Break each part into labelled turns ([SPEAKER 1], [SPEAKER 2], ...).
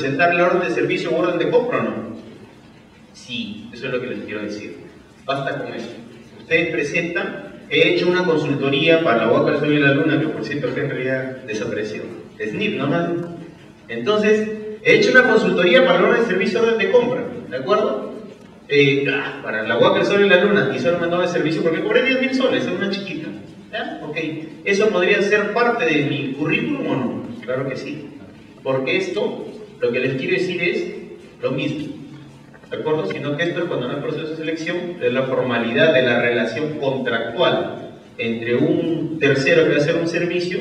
[SPEAKER 1] ¿Presentar la orden de servicio o orden de compra o no? Sí, eso es lo que les quiero decir. Basta con eso. Ustedes presentan, he hecho una consultoría para la Huaca, el Sol y la Luna, que por cierto que en realidad desapareció. SNIP nomás. Entonces, he hecho una consultoría para la orden de servicio o orden de compra, ¿de acuerdo? Para la Huaca, el Sol y la Luna, y solo me mandó de servicio porque cobré 10.000 soles, es una chiquita. ¿Ya? Ok. ¿Eso podría ser parte de mi currículum o no? Claro que sí. Porque esto, lo que les quiero decir es lo mismo, ¿de acuerdo? Sino que esto es cuando no hay proceso de selección, es la formalidad de la relación contractual entre un tercero que va a hacer un servicio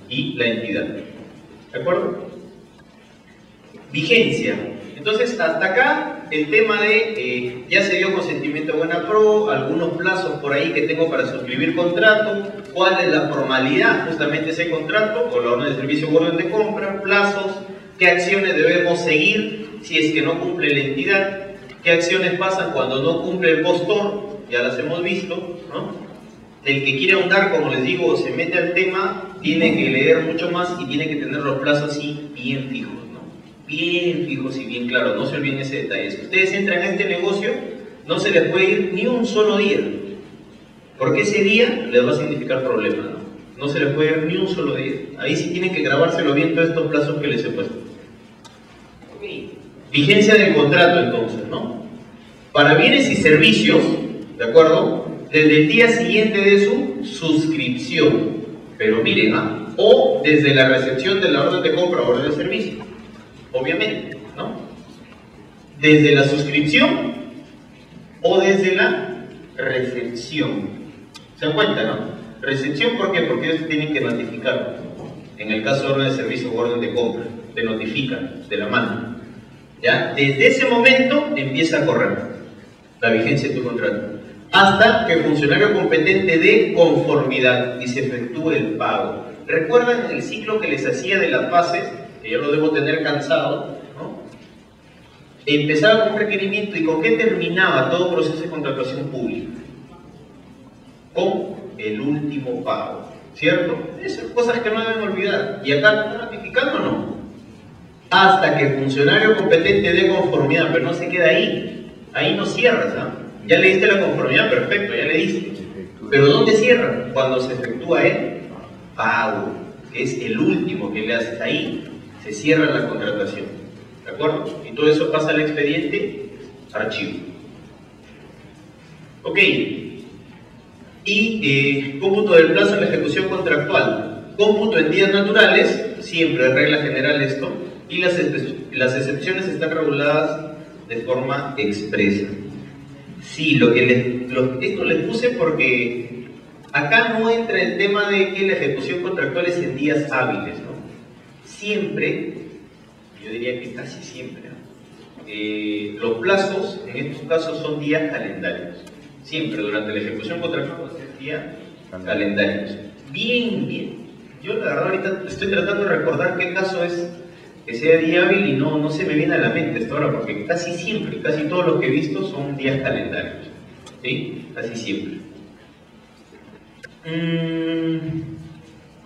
[SPEAKER 1] y la entidad, ¿de acuerdo? Vigencia. Entonces, hasta acá el tema de ya se dio consentimiento de buena pro, algunos plazos por ahí que tengo para suscribir contrato, cuál es la formalidad justamente de ese contrato, o la orden de servicio o orden de compra, plazos, qué acciones debemos seguir si es que no cumple la entidad, qué acciones pasan cuando no cumple el postor, ya las hemos visto, ¿no? El que quiere ahondar, como les digo, se mete al tema, tiene que leer mucho más y tiene que tener los plazos así bien fijos, ¿no? Bien fijos y bien claros, no se olviden ese detalle. Si ustedes entran a este negocio, no se les puede ir ni un solo día, porque ese día les va a significar problemas, ¿no? No se les puede ir ni un solo día. Ahí sí tienen que grabárselo bien todos estos plazos que les he puesto. Vigencia del contrato, entonces, ¿no? Para bienes y servicios, ¿de acuerdo? Desde el día siguiente de su suscripción, pero miren, o desde la recepción de la orden de compra o orden de servicio, obviamente, ¿no? Desde la suscripción o desde la recepción. ¿Se dan cuenta, no? Recepción, ¿por qué? Porque ellos tienen que notificar. En el caso de orden de servicio o orden de compra, te notifican de la mano. ¿Ya? Desde ese momento empieza a correr la vigencia de tu contrato, hasta que el funcionario competente dé conformidad y se efectúe el pago. ¿Recuerdan el ciclo que les hacía de las fases? Que yo lo debo tener cansado, ¿no? Empezaba con un requerimiento, ¿y con qué terminaba todo proceso de contratación pública? Con el último pago, ¿cierto? Esas son cosas que no deben olvidar. ¿Y acá está notificando o no? Hasta que el funcionario competente dé conformidad, pero no se queda ahí. Ahí no cierras, ¿ah? Ya le diste la conformidad, perfecto, ya le diste. Pero ¿dónde cierra? Cuando se efectúa el pago, que es el último que le haces. Ahí se cierra la contratación, ¿de acuerdo? Y todo eso pasa al expediente archivo. Ok. Y cómputo del plazo en la ejecución contractual. Cómputo en días naturales, siempre regla general esto, y las excepciones están reguladas de forma expresa. Sí, esto les puse porque acá no entra el tema de que la ejecución contractual es en días hábiles, ¿no? Siempre, yo diría que casi siempre, ¿no? Los plazos en estos casos son días calendarios. Siempre durante la ejecución contractual va a ser días calendarios. Bien. Yo la verdad ahorita estoy tratando de recordar qué caso es que sea día hábil y no se me viene a la mente esto ahora, porque casi siempre, casi todos los que he visto son días calendarios, ¿sí? Casi siempre.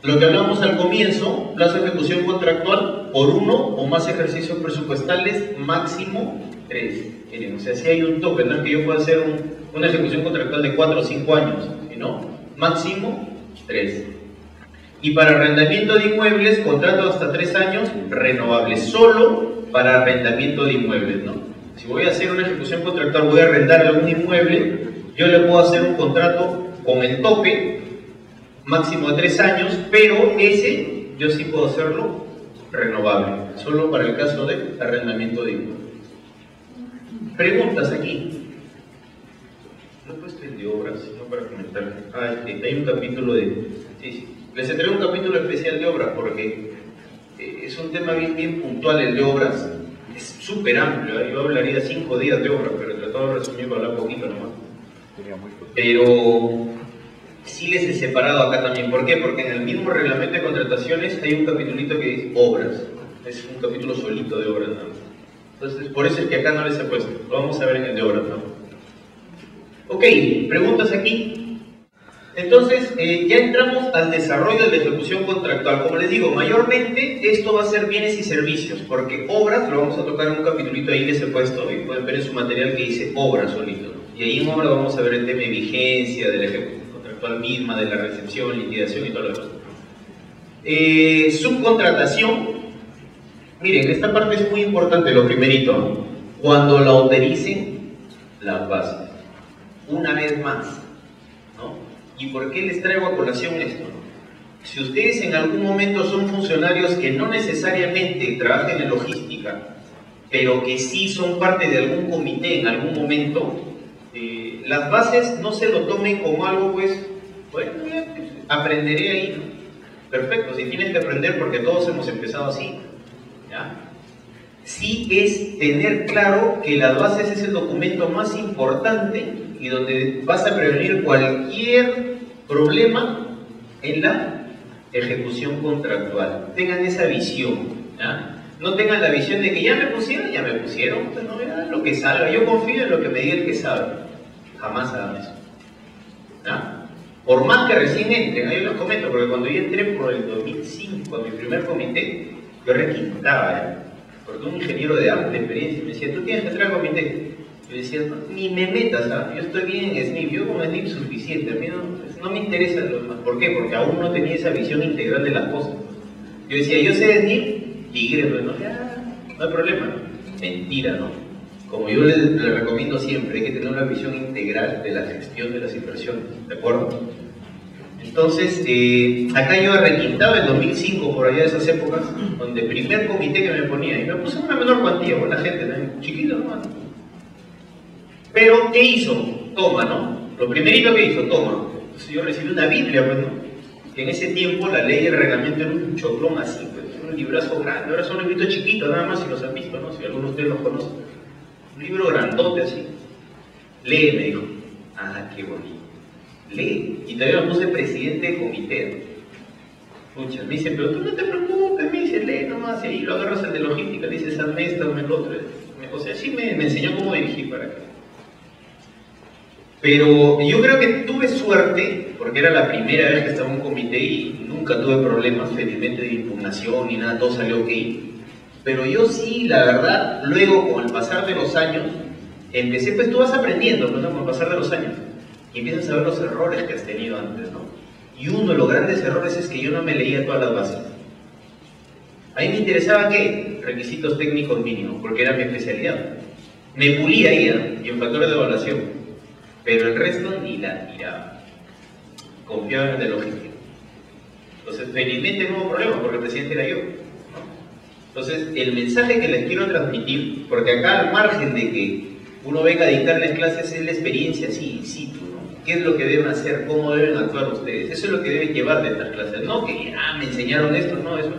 [SPEAKER 1] Lo que hablamos al comienzo, plazo de ejecución contractual por uno o más ejercicios presupuestales, máximo 3. Miren, o sea, si hay un tope, no es que yo pueda hacer una ejecución contractual de 4 o 5 años, sino máximo 3. Y para arrendamiento de inmuebles, contrato hasta 3 años, renovable, solo para arrendamiento de inmuebles, ¿no? Si voy a hacer una ejecución contractual, voy a arrendar algún inmueble, yo le puedo hacer un contrato con el tope, máximo de 3 años, pero ese yo sí puedo hacerlo renovable, solo para el caso de arrendamiento de inmuebles. Preguntas aquí. No he puesto el de obras, sino para comentar. Hay un capítulo de... Sí. Les entregué un capítulo especial de obras porque es un tema bien puntual el de obras. Es súper amplio, yo hablaría 5 días de obras, pero he tratado de resumir para hablar poquito nomás. Pero sí les he separado acá también. ¿Por qué? Porque en el mismo reglamento de contrataciones hay un capitulito que dice obras. Es un capítulo solito de obras, ¿no? Entonces, por eso es que acá no les he puesto. Lo vamos a ver en el de obras, ¿no? Ok, preguntas aquí. Entonces, ya entramos al desarrollo de la ejecución contractual. Como les digo, mayormente esto va a ser bienes y servicios, porque obras lo vamos a tocar en un capitulito ahí que se he puesto, y pueden ver en su material que dice obras solito, ¿no? Y ahí en obra vamos a ver el tema de vigencia, de la ejecución contractual misma, de la recepción, liquidación y todo lo demás. Subcontratación. Miren, esta parte es muy importante, lo primerito, ¿no? Cuando la autoricen las bases. Una vez más, ¿no? ¿Y por qué les traigo a colación esto? Si ustedes en algún momento son funcionarios que no necesariamente trabajan en logística, pero que sí son parte de algún comité en algún momento, las bases no se lo tomen como algo, pues, bueno, ya, pues, aprenderé ahí, ¿no? Perfecto, si tienes que aprender porque todos hemos empezado así, ¿ya? Sí es tener claro que las bases es el documento más importante y donde vas a prevenir cualquier problema en la ejecución contractual. Tengan esa visión, ¿ya? No tengan la visión de que ya me pusieron, pues no, ya, lo que salga. Yo confío en lo que me diga el que sabe. Jamás hagan eso, ¿ya? Por más que recién entren, ahí les comento, porque cuando yo entré por el 2005 a mi primer comité, yo requintaba, ¿ya? Porque un ingeniero de amplia experiencia me decía, tú tienes que entrar al comité. Yo decía, no, ni me metas, ¿sabes? Yo estoy bien en SNIP, yo con SNIP suficiente, a mí no me interesa lo demás. ¿Por qué? Porque aún no tenía esa visión integral de las cosas. Yo decía, yo sé SNIP, tigre, pues no, ya, no hay problema. Mentira, ¿no? Como yo les recomiendo siempre, hay que tener una visión integral de la gestión de las inversiones, ¿de acuerdo? Entonces, acá yo requintaba en 2005, por allá de esas épocas, donde el primer comité que me ponía, y me puse una menor cuantía, buena gente, ¿no? Chiquito nomás. Pero, ¿qué hizo? Toma, ¿no? Lo primerito que hizo, toma. Entonces yo recibí una Biblia, pues, ¿no? Que en ese tiempo la ley y el reglamento era un choclón así, pues, un librazo grande. Ahora son libritos chiquitos, nada más, si los han visto, ¿no? Si alguno de ustedes los conoce. Un libro grandote así. Lee, me dijo. Ah, qué bonito. Lee. Y todavía me puse presidente de comité. Pucha, me dice, pero tú no te preocupes, me dice, lee nomás, y ahí lo agarras el de logística, le dices, hazme esto, hazme el otro. O sea, sí me enseñó cómo dirigir para acá. Pero yo creo que tuve suerte, porque era la primera vez que estaba en un comité y nunca tuve problemas, felizmente, de impugnación ni nada, todo salió ok. Pero yo sí, la verdad, luego con el pasar de los años, empecé, pues tú vas aprendiendo, ¿no? Con el pasar de los años, y empiezas a ver los errores que has tenido antes, ¿no? Y uno de los grandes errores es que yo no me leía todas las bases. A mí me interesaba, ¿qué? Requisitos técnicos mínimos, porque era mi especialidad. Me pulía ahí, y en factores de evaluación. Pero el resto ni la tiraba. Confiaba en el de logística. Entonces, felizmente no hubo problema, porque el presidente era yo, ¿no? Entonces, el mensaje que les quiero transmitir, porque acá al margen de que uno venga a dictarles clases, es la experiencia así, in situ, ¿no? ¿Qué es lo que deben hacer? ¿Cómo deben actuar ustedes? Eso es lo que deben llevar de estas clases. No que, me enseñaron esto, no, eso.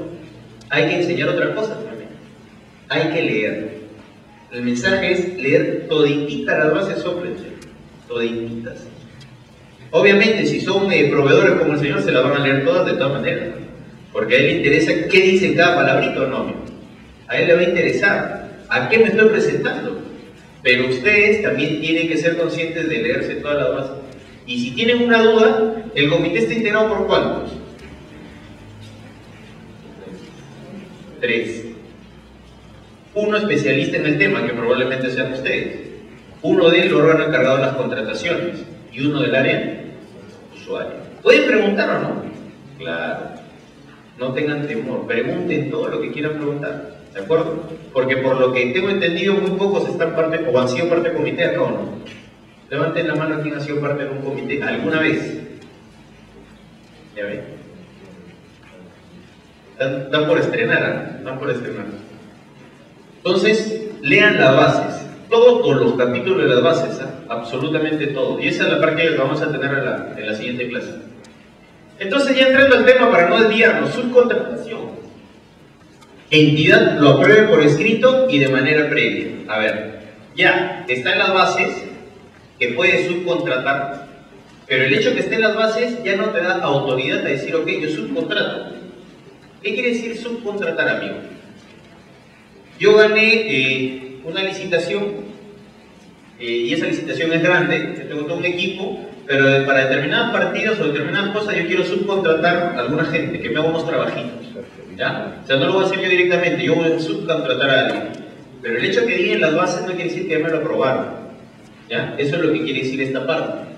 [SPEAKER 1] Hay que enseñar otra cosa también. Hay que leer. El mensaje es leer toditita las bases sóplense. Todititas. Obviamente, si son proveedores como el señor, se la van a leer todas de todas maneras, ¿no? Porque a él le interesa qué dice cada palabrita o no. A él le va a interesar a qué me estoy presentando. Pero ustedes también tienen que ser conscientes de leerse todas las bases. Y si tienen una duda, el comité está integrado por ¿cuántos? 3. Uno especialista en el tema, que probablemente sean ustedes. Uno del órgano encargado de las contrataciones y uno del área usuario. ¿Pueden preguntar o no? Claro. No tengan temor, pregunten todo lo que quieran preguntar, ¿de acuerdo? Porque por lo que tengo entendido, muy pocos están parte o han sido parte del comité acá o no. Levanten la mano quien ha sido parte de un comité alguna vez. ¿Ya ven? Están por estrenar, ¿eh? Están por estrenar. Entonces, lean las bases. Todos los capítulos de las bases, ¿eh? Absolutamente todo. Y esa es la parte que vamos a tener en la siguiente clase. Entonces, ya entrando al tema para no desviarnos, subcontratación. Entidad lo apruebe por escrito y de manera previa. A ver, ya está en las bases que puede subcontratar, pero el hecho que esté en las bases ya no te da autoridad a decir, ok, yo subcontrato. ¿Qué quiere decir subcontratar, amigo? Yo gané una licitación y esa licitación es grande, yo tengo todo un equipo pero para determinadas partidas o determinadas cosas yo quiero subcontratar a alguna gente que me haga unos trabajitos, ¿ya? O sea, no lo voy a hacer yo directamente, yo voy a subcontratar a alguien. Pero el hecho de que digan las bases no quiere decir que ya me lo aprobaron, ¿ya? Eso es lo que quiere decir esta parte.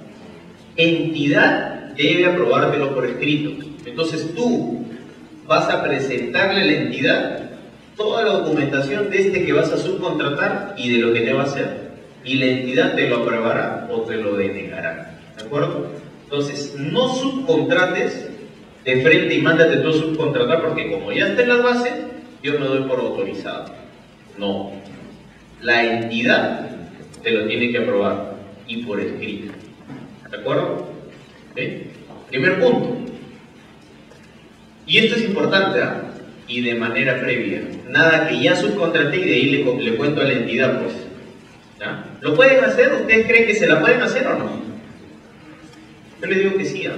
[SPEAKER 1] Entidad debe aprobártelo por escrito. Entonces tú vas a presentarle a la entidad toda la documentación de este que vas a subcontratar y de lo que te va a hacer. Y la entidad te lo aprobará o te lo denegará. ¿De acuerdo? Entonces, no subcontrates de frente y mándate tú a subcontratar porque como ya está en las bases, yo me doy por autorizado. No. La entidad te lo tiene que aprobar y por escrito. ¿De acuerdo? ¿Sí? Primer punto. Y esto es importante, ¿eh? Y de manera previa. Nada que ya subcontraté y de ahí le cuento a la entidad, pues. ¿Ya? ¿Lo pueden hacer? ¿Ustedes creen que se la pueden hacer o no? Yo les digo que sí, ¿eh?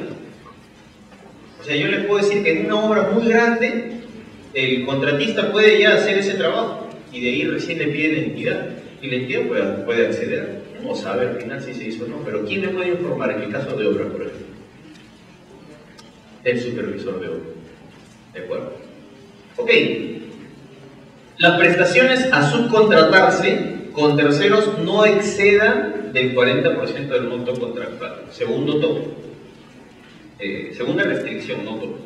[SPEAKER 1] O sea, yo les puedo decir que en una obra muy grande, el contratista puede ya hacer ese trabajo y de ahí recién le pide la entidad. Y la entidad puede acceder. No sabe al final si se hizo o no, pero ¿quién le puede informar en el caso de obra, por ejemplo? El supervisor de obra. ¿De acuerdo? Ok. Las prestaciones a subcontratarse con terceros no excedan del 40% del monto contractual. Segundo tope. Segunda restricción, no tope.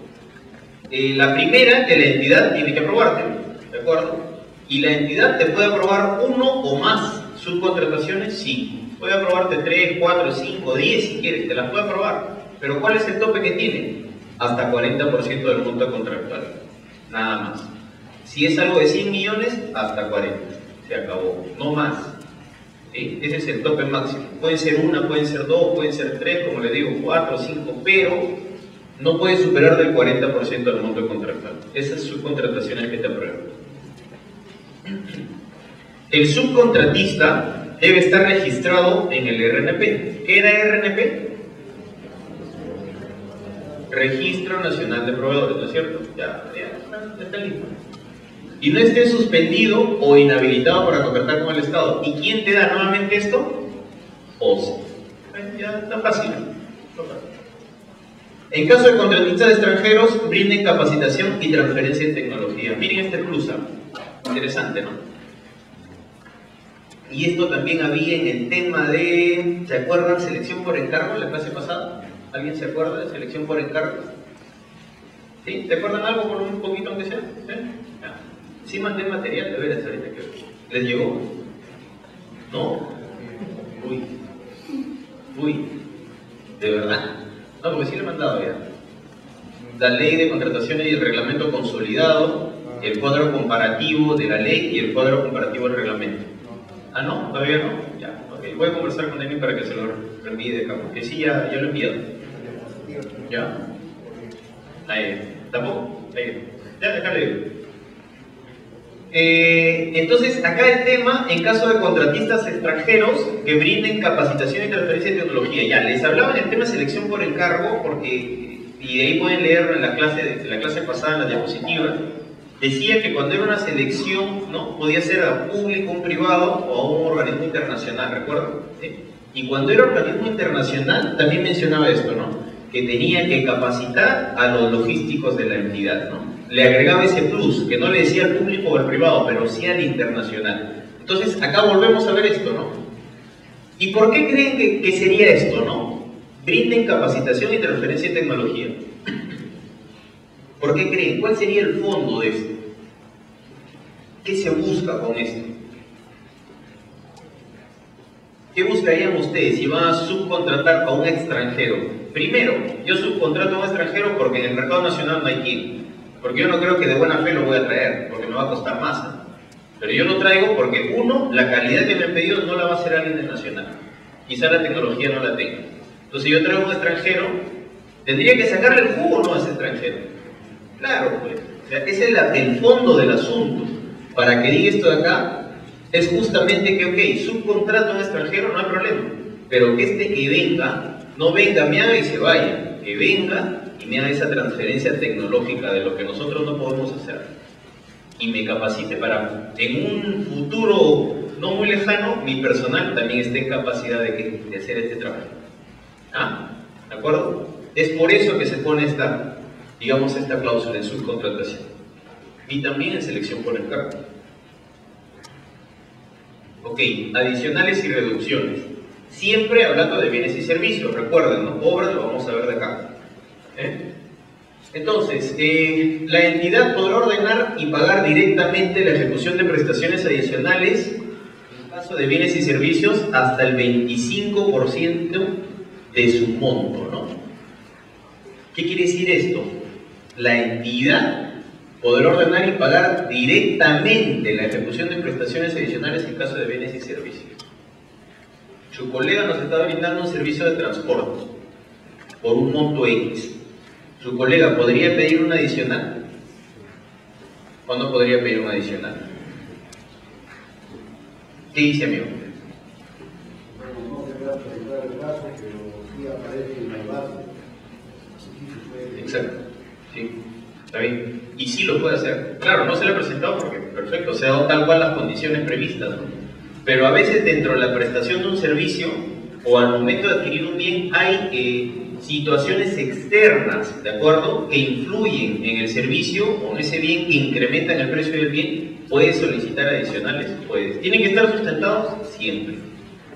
[SPEAKER 1] La primera, que la entidad tiene que aprobarte. ¿De acuerdo? Y la entidad te puede aprobar uno o más subcontrataciones, sí. Puede aprobarte 3, 4, 5, 10 si quieres, te las puede aprobar. Pero ¿cuál es el tope que tiene? Hasta 40% del monto contractual. Nada más. Si es algo de 100 millones, hasta 40. Se acabó. No más. ¿Sí? Ese es el tope máximo. Pueden ser una, pueden ser dos, pueden ser tres, como les digo, 4, 5, pero no puede superar del 40% del monto contractual. Esas subcontrataciones que te aprueban. El subcontratista debe estar registrado en el RNP. ¿Qué era RNP? Registro Nacional de Proveedores, ¿no es cierto? Ya está listo. Y no esté suspendido o inhabilitado para contratar con el Estado. ¿Y quién te da nuevamente esto? OCE. Ya está fácil. En caso de contratistas extranjeros, brinden capacitación y transferencia de tecnología. Miren este plus, interesante, ¿no? Y esto también había en el tema de, ¿se acuerdan? Selección por encargo, la clase pasada. ¿Alguien se acuerda de selección por encargo? ¿Sí? ¿Te acuerdan algo por un poquito aunque sea? ¿Sí? Ya. Sí mandé material de veras ahorita que les llegó. ¿No? Uy. ¿De verdad? No, porque sí le he mandado ya. La ley de contrataciones y el reglamento consolidado, el cuadro comparativo de la ley y el cuadro comparativo del reglamento. Ah, ¿no? ¿Todavía no? Ya, ok. Voy a conversar con él para que se lo reenvíe de acá, porque sí, ya lo he enviado. ¿Ya? Ahí, ¿tampoco? Ahí. Ya, acá le digo. Entonces, acá el tema, en caso de contratistas extranjeros que brinden capacitación y transferencia de tecnología. Ya, les hablaba en el tema de selección por encargo, porque, y de ahí pueden leer la clase pasada en la diapositiva. Decía que cuando era una selección, ¿no? Podía ser a público, un privado o a un organismo internacional, ¿recuerdan? ¿Sí? Y cuando era organismo internacional, también mencionaba esto, ¿no? Que tenía que capacitar a los logísticos de la entidad, ¿no? Le agregaba ese plus, que no le decía al público o al privado, pero sí al internacional. Entonces, acá volvemos a ver esto, ¿no? ¿Y por qué creen que sería esto, no? Brinden capacitación y transferencia de tecnología. ¿Por qué creen? ¿Cuál sería el fondo de esto? ¿Qué se busca con esto? ¿Qué buscarían ustedes si van a subcontratar a un extranjero? Primero, yo subcontrato a un extranjero porque en el mercado nacional no hay quien. Porque yo no creo que de buena fe lo voy a traer, porque me va a costar más. Pero yo lo traigo porque, uno, la calidad que me han pedido no la va a hacer alguien del nacional. Quizá la tecnología no la tenga. Entonces, si yo traigo a un extranjero, tendría que sacarle el jugo, ¿no?, a ese extranjero. Claro, pues. O sea, ese es el fondo del asunto. Para que diga esto de acá, es justamente que, ok, subcontrato a un extranjero, no hay problema. Pero que que venga, no venga, me haga y se vaya. Que venga y me haga esa transferencia tecnológica de lo que nosotros no podemos hacer. Y me capacite para, en un futuro no muy lejano, mi personal también esté en capacidad de hacer este trabajo. ¿Ah? ¿De acuerdo? Es por eso que se pone esta, digamos, esta cláusula en subcontratación. Y también en selección por encargo. Ok, adicionales y reducciones. Siempre hablando de bienes y servicios, recuerden, ¿no? Obras lo vamos a ver de acá. Entonces, la entidad podrá ordenar y pagar directamente la ejecución de prestaciones adicionales en caso de bienes y servicios hasta el 25% de su monto, ¿no? ¿Qué quiere decir esto? La entidad podrá ordenar y pagar directamente la ejecución de prestaciones adicionales en caso de bienes y servicios. Su colega nos está brindando un servicio de transporte por un monto X. ¿Su colega podría pedir un adicional? ¿O no podría pedir un adicional? ¿Qué dice, amigo?
[SPEAKER 2] Bueno, no se va a presentar el caso, pero sí aparece en la base. Sí se puede.
[SPEAKER 1] Exacto, sí, está bien. Y sí lo puede hacer. Claro, no se lo ha presentado porque, perfecto, se ha dado tal cual las condiciones previstas, ¿no? Pero a veces dentro de la prestación de un servicio o al momento de adquirir un bien hay situaciones externas, ¿de acuerdo?, que influyen en el servicio o en ese bien, que incrementan el precio del bien. ¿Puedes solicitar adicionales? Puedes. ¿Tienen que estar sustentados? Siempre.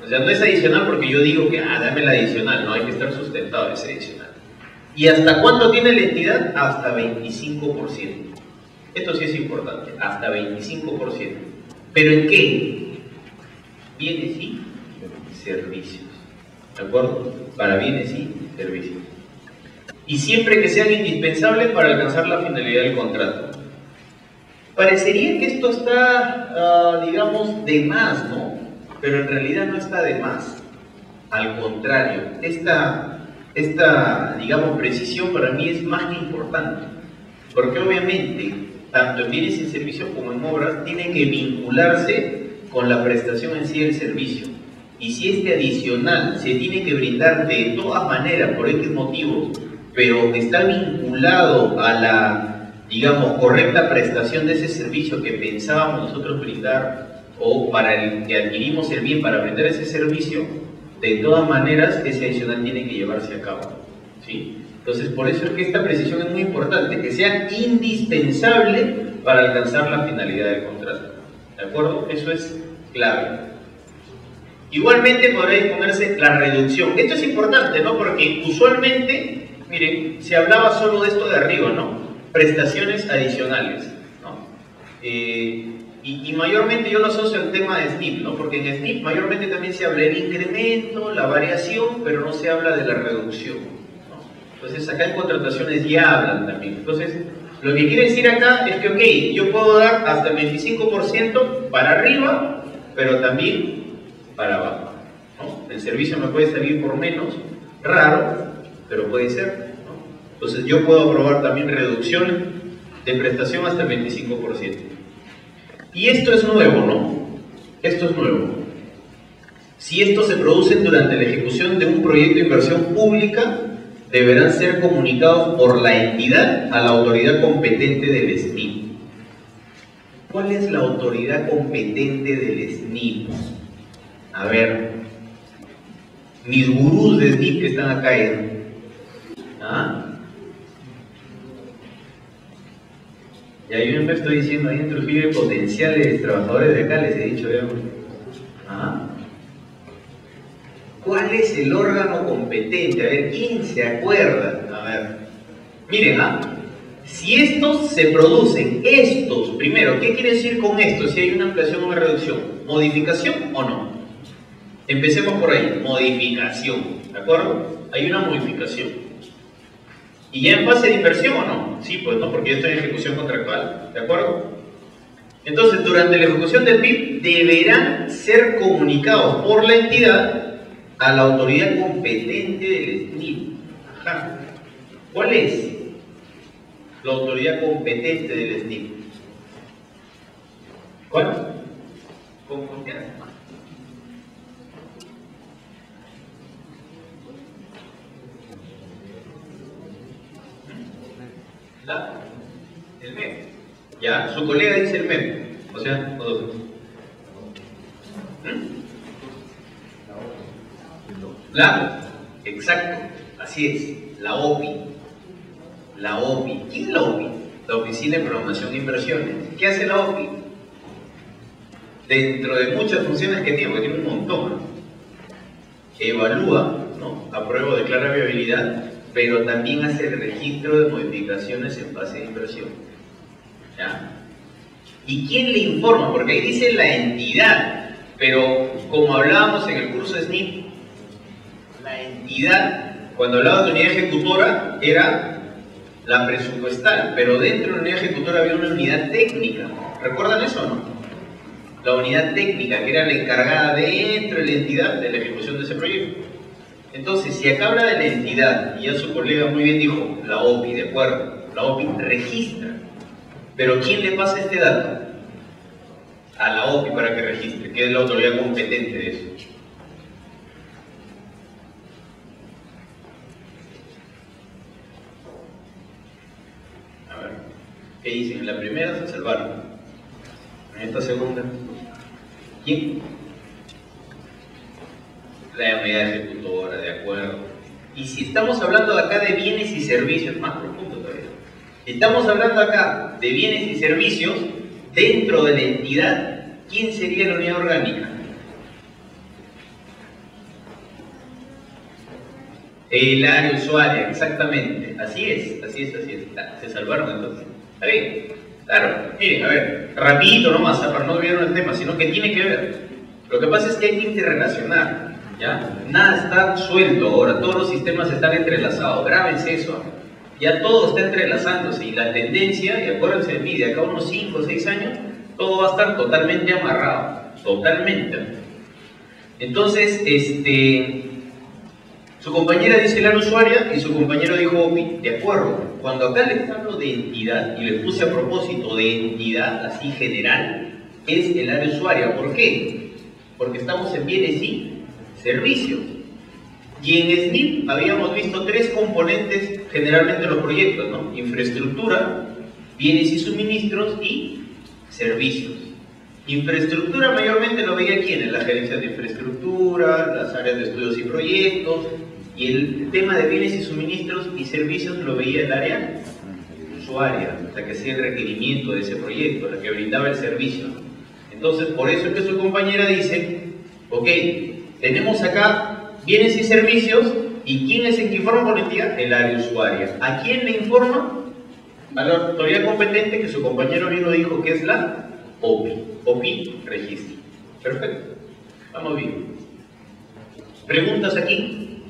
[SPEAKER 1] O sea, no es adicional porque yo digo que, dame la adicional. No, hay que estar sustentado ese adicional. ¿Y hasta cuánto tiene la entidad? Hasta 25%. Esto sí es importante, hasta 25%. ¿Pero en qué? Bienes y servicios. ¿De acuerdo? Para bienes y servicios. Y siempre que sean indispensables para alcanzar la finalidad del contrato. Parecería que esto está, digamos, de más, ¿no? Pero en realidad no está de más. Al contrario, esta, digamos, precisión para mí es más que importante. Porque obviamente, tanto en bienes y servicios como en obras, tiene que vincularse con la prestación en sí del servicio. Y si este adicional se tiene que brindar de todas maneras, por X motivos, pero está vinculado a la, digamos, correcta prestación de ese servicio que pensábamos nosotros brindar, o para el que adquirimos el bien para brindar ese servicio, de todas maneras ese adicional tiene que llevarse a cabo, ¿sí? Entonces, por eso es que esta precisión es muy importante, que sea indispensable para alcanzar la finalidad del contrato. ¿De acuerdo? Eso es clave. Igualmente podrá disponerse la reducción. Esto es importante, ¿no? Porque usualmente, miren, se hablaba solo de esto de arriba, ¿no? Prestaciones adicionales, ¿no? Y mayormente yo lo asocio al tema de SNIP, ¿no? Porque en SNIP mayormente también se habla del incremento, la variación, pero no se habla de la reducción, ¿no? Entonces acá en contrataciones ya hablan también. Entonces, lo que quiere decir acá es que, ok, yo puedo dar hasta el 25% para arriba, pero también para abajo, ¿no? El servicio me puede salir por menos, raro, pero puede ser, ¿no? Entonces yo puedo aprobar también reducciones de prestación hasta el 25%. Y esto es nuevo, ¿no? Esto es nuevo. Si estos se producen durante la ejecución de un proyecto de inversión pública, deberán ser comunicados por la entidad a la autoridad competente del SNIP. ¿Cuál es la autoridad competente del SNIP? A ver, mis gurús de SNIP que están acá, Ya yo me estoy diciendo ahí en Trujillo potenciales trabajadores de acá, les he dicho, ¿cuál es el órgano competente? A ver, ¿quién se acuerda? A ver, miren, si estos se producen, primero, ¿qué quiere decir con esto? Si hay una ampliación o una reducción, ¿modificación o no? Empecemos por ahí, modificación, ¿de acuerdo? Hay una modificación. ¿Y ya en fase de inversión o no? Sí, pues no, porque ya estoy en ejecución contractual, ¿de acuerdo? Entonces, durante la ejecución del PIB, deberán ser comunicados por la entidad a la autoridad competente del SNIP. ¿Cuál es la autoridad competente del SNIP? ¿Cuál? Con confianza. El MEP. Ya, su colega dice el MEP. O sea, nosotros. Exacto, así es, la OPI. La OPI. ¿Quién es la OPI? La Oficina de Programación de Inversiones. ¿Qué hace la OPI? Dentro de muchas funciones que tiene, porque tiene un montón, ¿no? Evalúa, ¿no? Aprueba o declara viabilidad, pero también hace el registro de modificaciones en fase de inversión. ¿Ya? ¿Y quién le informa? Porque ahí dice la entidad, pero como hablábamos en el curso de SNIP, la entidad, cuando hablaba de unidad ejecutora, era la presupuestal, pero dentro de la unidad ejecutora había una unidad técnica. ¿Recuerdan eso o no? La unidad técnica, que era la encargada dentro de la entidad de la ejecución de ese proyecto. Entonces, si acá habla de la entidad, y ya su colega muy bien dijo, la OPI, de acuerdo, la OPI registra. Pero ¿quién le pasa este dato? A la OPI para que registre, que es la autoridad competente de eso. A ver, ¿qué dicen? En la primera se salvaron. En esta segunda, ¿quién? La unidad ejecutora, de acuerdo. Y si estamos hablando de acá de bienes y servicios, más profundo todavía. Estamos hablando acá de bienes y servicios dentro de la entidad. ¿Quién sería la unidad orgánica? El área usuaria, exactamente. Así es, así es, así es. Se salvaron entonces. ¿Está bien? Claro. Miren, a ver, rapidito nomás, para no olvidar el tema, sino que tiene que ver. Lo que pasa es que hay que interrelacionar, ¿ya? Nada está suelto ahora, todos los sistemas están entrelazados. Grábense eso. Ya todo está entrelazándose y la tendencia, y acuérdense de mí, de acá a unos 5 o 6 años, todo va a estar totalmente amarrado, totalmente. Entonces, su compañera dice el área usuaria y su compañero dijo OPI, de acuerdo. Cuando acá les hablo de entidad, y les puse a propósito de entidad, así general, es el área usuaria. ¿Por qué? Porque estamos en bienes y servicios. Y en SNIP habíamos visto 3 componentes generalmente en los proyectos, ¿no? Infraestructura, bienes y suministros y servicios. Infraestructura mayormente lo veía quién, en la gerencia de infraestructura, las áreas de estudios y proyectos, y el tema de bienes y suministros y servicios lo veía el área usuaria, la que hacía el requerimiento de ese proyecto, la que brindaba el servicio. Entonces, por eso es que su compañera dice, ok, tenemos acá bienes y servicios, ¿y quién es el que informa por la entidad? El área usuaria. ¿A quién le informa? A la autoridad competente, que su compañero bien lo dijo, que es la OPI. OPI, registro. Perfecto. Vamos bien. ¿Preguntas aquí?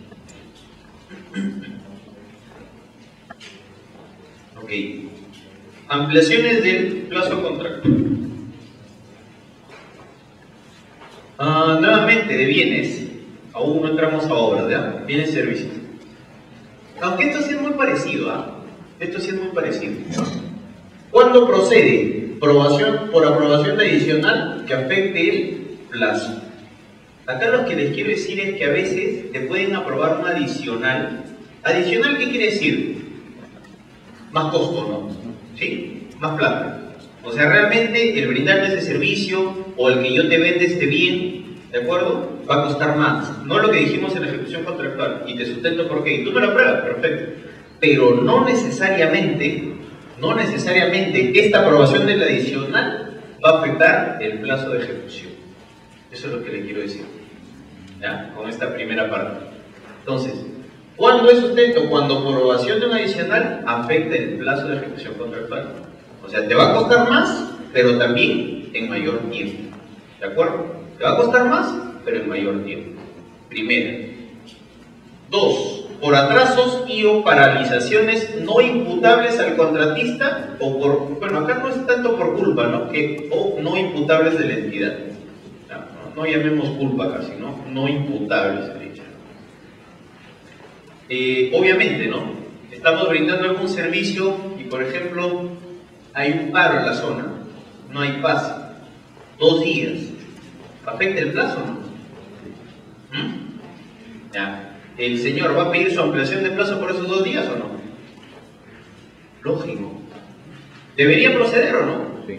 [SPEAKER 1] Ok. Ampliaciones del plazo contractual. Nuevamente, de bienes. Aún no entramos a obras, ¿ya? Bienes y servicios. Aunque esto sí es muy parecido, ¿ah? Esto sí es muy parecido. ¿Cuándo procede? Por aprobación adicional que afecte el plazo. Acá lo que les quiero decir es que a veces te pueden aprobar un adicional. ¿Adicional qué quiere decir? Más costo, ¿no? ¿Sí? Más plata. O sea, realmente el brindarte ese servicio o el que yo te vende este bien, ¿de acuerdo? Va a costar más. No lo que dijimos en la ejecución contractual. Y te sustento por qué. Y tú me lo pruebas, perfecto. Pero no necesariamente esta aprobación del adicional va a afectar el plazo de ejecución. Eso es lo que le quiero decir, ¿ya? Con esta primera parte. Entonces, ¿cuándo es sustento? Cuando por aprobación de un adicional afecta el plazo de ejecución contractual. O sea, te va a costar más, pero también en mayor tiempo. ¿De acuerdo? Te va a costar más, pero en mayor tiempo. Primera. 2. Por atrasos y o paralizaciones no imputables al contratista o por, bueno, acá no es tanto por culpa, ¿no? O no imputables de la entidad. No llamemos culpa acá, sino no imputables, de hecho. Obviamente, ¿no? Estamos brindando algún servicio y, por ejemplo, hay un paro en la zona, no hay pase, 2 días. ¿Afecta el plazo o no? Ya. ¿El señor va a pedir su ampliación de plazo por esos 2 días o no? Lógico. ¿Debería proceder o no? Sí.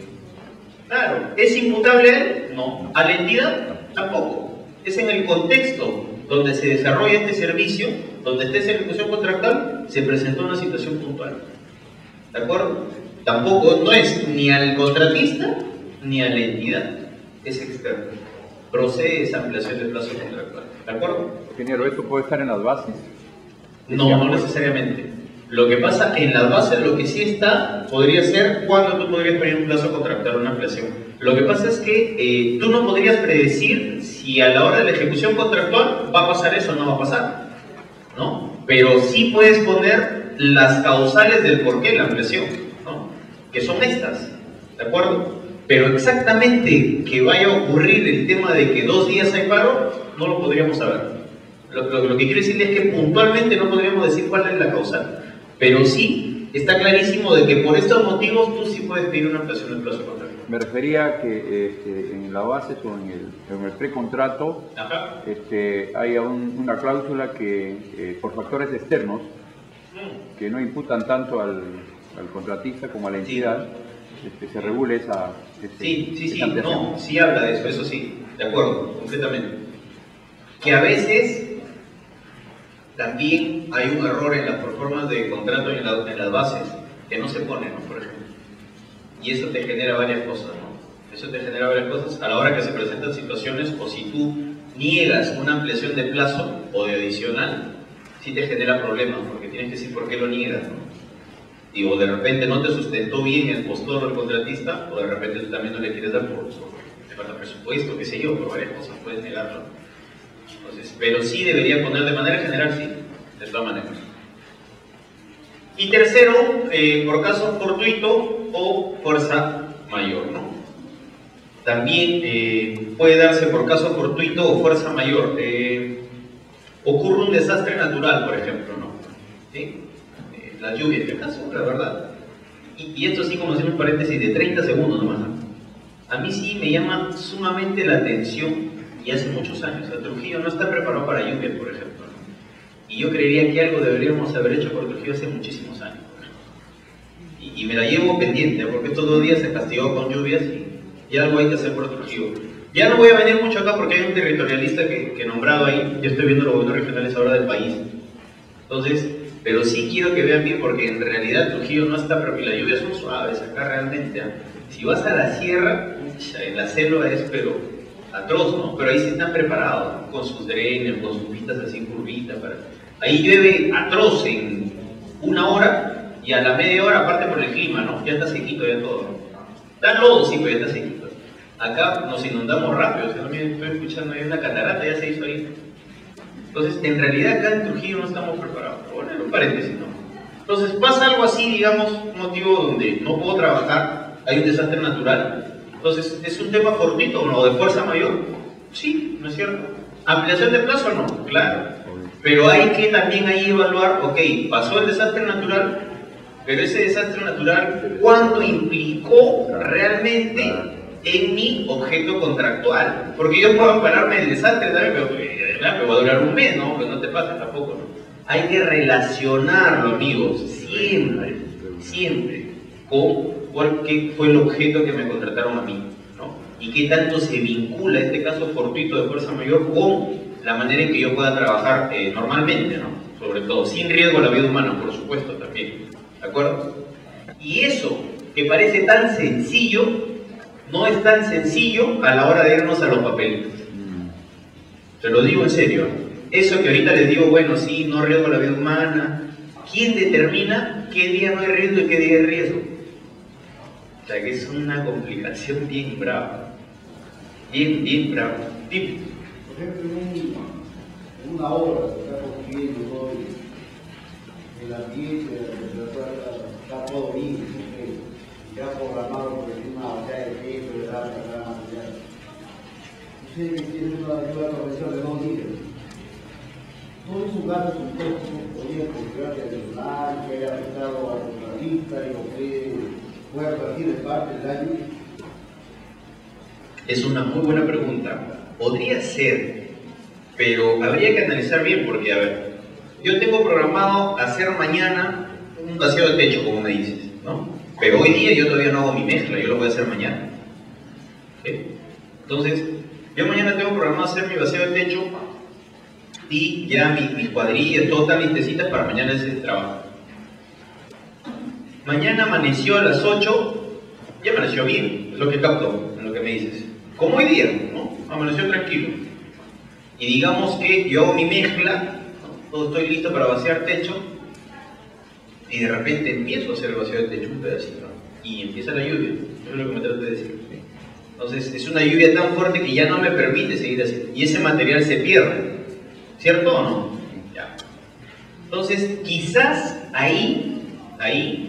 [SPEAKER 1] Claro. ¿Es imputable a él? No. ¿A la entidad? Tampoco. Es en el contexto donde se desarrolla este servicio, donde esté esa ejecución contractual, se presentó una situación puntual. ¿De acuerdo? Tampoco, no es ni al contratista ni a la entidad, es externo. Procede esa ampliación de plazo contractual. ¿De acuerdo?
[SPEAKER 3] Ingeniero, ¿esto puede estar en las bases?
[SPEAKER 1] No, no necesariamente. Lo que pasa en las bases, lo que sí está, podría ser cuando tú podrías pedir un plazo contractual, una ampliación. Lo que pasa es que tú no podrías predecir si a la hora de la ejecución contractual va a pasar eso o no va a pasar, ¿no? Pero sí puedes poner las causales del porqué de la ampliación, ¿no? Que son estas, ¿de acuerdo? Pero exactamente que vaya a ocurrir el tema de que 2 días hay paro, no lo podríamos saber. Lo que quiero decirle es que puntualmente no podríamos decir cuál es la causal. Pero sí, está clarísimo de que por estos motivos tú sí puedes pedir una ampliación del plazo contractual.
[SPEAKER 3] Me refería a que en la base o en el precontrato haya una cláusula que por factores externos que no imputan tanto al contratista como a la entidad, se regule esa ampliación.
[SPEAKER 1] No, sí habla de eso sí, de acuerdo, completamente. Que a veces también hay un error en las performances de contrato en las bases, que no se pone, ¿no? Por ejemplo. Y eso te genera varias cosas, ¿no? Eso te genera varias cosas a la hora que se presentan situaciones, o si tú niegas una ampliación de plazo o de adicional, sí te genera problemas, porque tienes que decir por qué lo niegas, ¿no? Y o de repente no te sustentó bien el postor o el contratista, o de repente tú también no le quieres dar por te falta presupuesto, qué sé yo, por varias cosas puedes negarlo. Entonces, pero sí debería poner de manera general, sí, de todas maneras. Y tercero, por caso fortuito o fuerza mayor, ¿no? También puede darse por caso fortuito o fuerza mayor. Ocurre un desastre natural, por ejemplo, ¿no? ¿Sí? Las lluvias, que acá son, la verdad. Y esto sí, como hacer un paréntesis de 30 segundos nomás, ¿no? A mí sí me llama sumamente la atención, y hace muchos años, Trujillo no está preparado para lluvias, por ejemplo, ¿no? Y yo creería que algo deberíamos haber hecho por Trujillo hace muchísimos años. Y me la llevo pendiente, porque estos 2 días se castigó con lluvias y algo hay que hacer por Trujillo. Ya no voy a venir mucho acá porque hay un territorialista que he nombrado ahí. Yo estoy viendo los gobiernos regionales ahora del país. Entonces, pero sí quiero que vean bien, porque en realidad Trujillo no está preparado, y las lluvias son suaves acá realmente, ¿eh? Si vas a la sierra, en la selva es pero atroz, ¿no? Pero ahí sí están preparados, ¿no? Con sus drenes, con sus pistas así curvitas. Ahí llueve atroz en 1 hora, y a la media hora, aparte por el clima, ¿no? Ya está sequito, ya todo, ¿no? Está lodo, sí, pero ya está sequito. Acá nos inundamos rápido, o sea, también estoy escuchando, hay una catarata, ya se hizo ahí. Entonces, en realidad acá en Trujillo no estamos preparados. Pero bueno, en un paréntesis, ¿no? Entonces, pasa algo así, digamos, un motivo donde no puedo trabajar, hay un desastre natural. Entonces, ¿es un tema fortuito o de fuerza mayor? Sí, ¿no es cierto? ¿Ampliación de plazo? No, claro. Pero hay que también ahí evaluar, ok, pasó el desastre natural, pero ese desastre natural, ¿cuánto implicó realmente en mi objeto contractual? Porque yo puedo ampararme del desastre también, pero va a durar un mes, ¿no? Pues no te pasa tampoco, ¿no? Hay que relacionarlo, amigos, siempre, con qué fue el objeto que me contrataron a mí, ¿no? Y qué tanto se vincula este caso fortuito de fuerza mayor con la manera en que yo pueda trabajar normalmente, ¿no? Sobre todo, sin riesgo a la vida humana, por supuesto, también. ¿De acuerdo? Y eso, que parece tan sencillo, no es tan sencillo a la hora de irnos a los papelitos. Se lo digo en serio. Eso que ahorita les digo, bueno, sí, no riesgo a la vida humana. ¿Quién determina qué día no hay riesgo y qué día hay riesgo? O sea que es una complicación bien brava. Bien brava. Dime.
[SPEAKER 2] Por ejemplo, en una obra se está construyendo todo el ambiente, está todo bien, ya programado por una batalla de peso, de la ustedes tienen una profesión de 2 días. Todos esos gastos impuestos podrían considerarse adicional, que haya afectado a la contratista y lo que pueda partir de parte del daño.
[SPEAKER 1] Es una muy buena pregunta. Podría ser, pero habría que analizar bien porque, a ver, yo tengo programado hacer mañana un vacío de techo, como me dices, ¿no? Pero hoy día yo todavía no hago mi mezcla, yo lo voy a hacer mañana. ¿Sí? Entonces, yo mañana tengo programado hacer mi vacío de techo y ya mis cuadrillas, todo están listecitas para mañana ese trabajo. Mañana amaneció a las 8, ya amaneció bien, es lo que capto, en lo que me dices. Como hoy día, ¿no? Amaneció tranquilo. Y digamos que yo hago mi mezcla, ¿no? Todo estoy listo para vaciar techo, y de repente empiezo a hacer el vacío de techo un pedacito, ¿no? Y empieza la lluvia, eso es lo que me trato de decir. Entonces es una lluvia tan fuerte que ya no me permite seguir haciendo, y ese material se pierde, ¿cierto o no? Ya. Entonces quizás ahí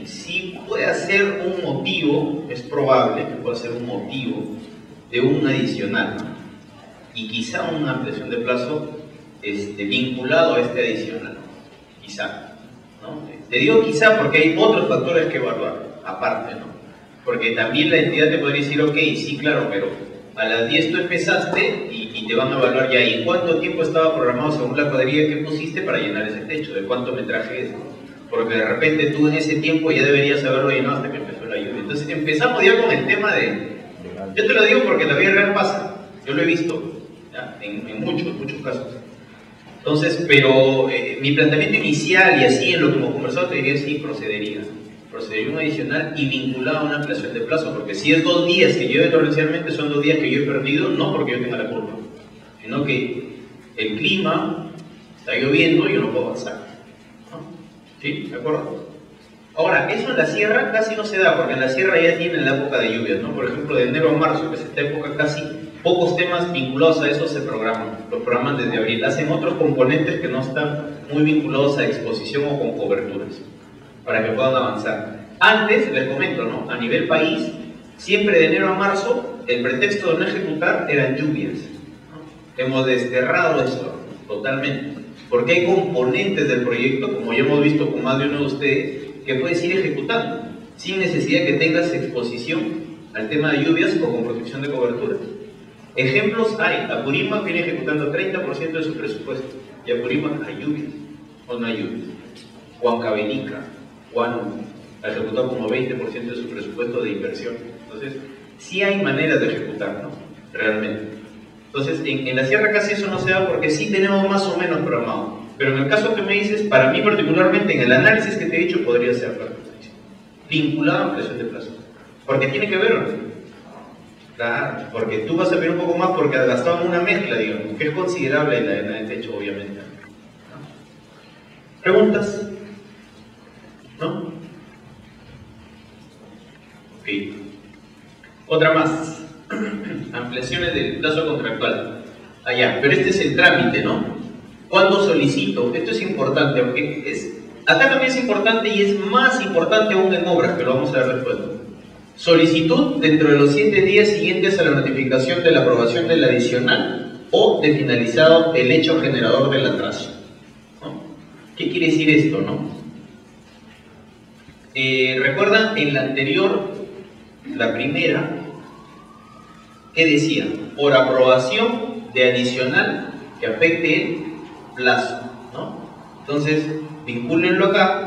[SPEAKER 1] sí puede ser un motivo, es probable que pueda ser un motivo de un adicional, ¿no? Y quizá una ampliación de plazo vinculado a este adicional, quizá, ¿no? Te digo quizá porque hay otros factores que evaluar, aparte, ¿no? Porque también la entidad te podría decir, ok, sí, claro, pero a las 10 tú empezaste y te van a evaluar ya, ¿y cuánto tiempo estaba programado según la cuadrilla que pusiste para llenar ese techo? ¿De cuánto metraje es? Porque de repente tú en ese tiempo ya deberías haberlo llenado hasta que empezó la lluvia. Entonces empezamos ya con el tema de... Yo te lo digo porque la vida real pasa, yo lo he visto, ¿ya? En muchos casos. Entonces, pero mi planteamiento inicial y así en lo que hemos conversado te diría sí, procedería un adicional y vinculado a una ampliación de plazo, porque si es 2 días que llueve torrencialmente, son 2 días que yo he perdido, no porque yo tenga la culpa, sino que el clima está lloviendo y yo no puedo avanzar, ¿no? ¿Sí? ¿De acuerdo? Ahora, eso en la sierra casi no se da, porque en la sierra ya tienen la época de lluvias, ¿no? Por ejemplo, de enero a marzo, que es esta época, casi pocos temas vinculados a eso se programan, los programan desde abril, hacen otros componentes que no están muy vinculados a exposición o con coberturas, para que puedan avanzar. Antes, les comento, ¿no? A nivel país, siempre de enero a marzo, el pretexto de no ejecutar eran lluvias, ¿no? Hemos desterrado eso totalmente, porque hay componentes del proyecto, como ya hemos visto con más de uno de ustedes, que puedes ir ejecutando, sin necesidad que tengas exposición al tema de lluvias o con protección de cobertura. Ejemplos hay. Apurímac viene ejecutando 30% de su presupuesto, y Apurímac hay lluvias, o no hay lluvias. Huancavelica, Huánuco, ha ejecutado como 20% de su presupuesto de inversión. Entonces, sí hay maneras de ejecutar, ¿no? Realmente. Entonces, en la sierra casi eso no se da porque sí tenemos más o menos programado. Pero en el caso que me dices, para mí particularmente, en el análisis que te he dicho, podría ser vinculado a ampliación de plazo. Porque tiene que ver, ¿no? Claro, porque tú vas a ver un poco más porque has gastado en una mezcla, digamos, que es considerable en el techo, obviamente. ¿No? ¿Preguntas? ¿No? Ok. Otra más. Ampliaciones del plazo contractual. Allá, pero este es el trámite, ¿no? ¿Cuándo solicito? Esto es importante, porque acá también es importante y es más importante aún en obras, que lo vamos a ver después. Solicitud dentro de los 7 días siguientes a la notificación de la aprobación del adicional o de finalizado el hecho generador del atraso, ¿no? ¿Qué quiere decir esto, no? ¿Recuerdan en la anterior, la primera, qué decía? Por aprobación de adicional que afecte el plazo, ¿no? Entonces, vincúlenlo acá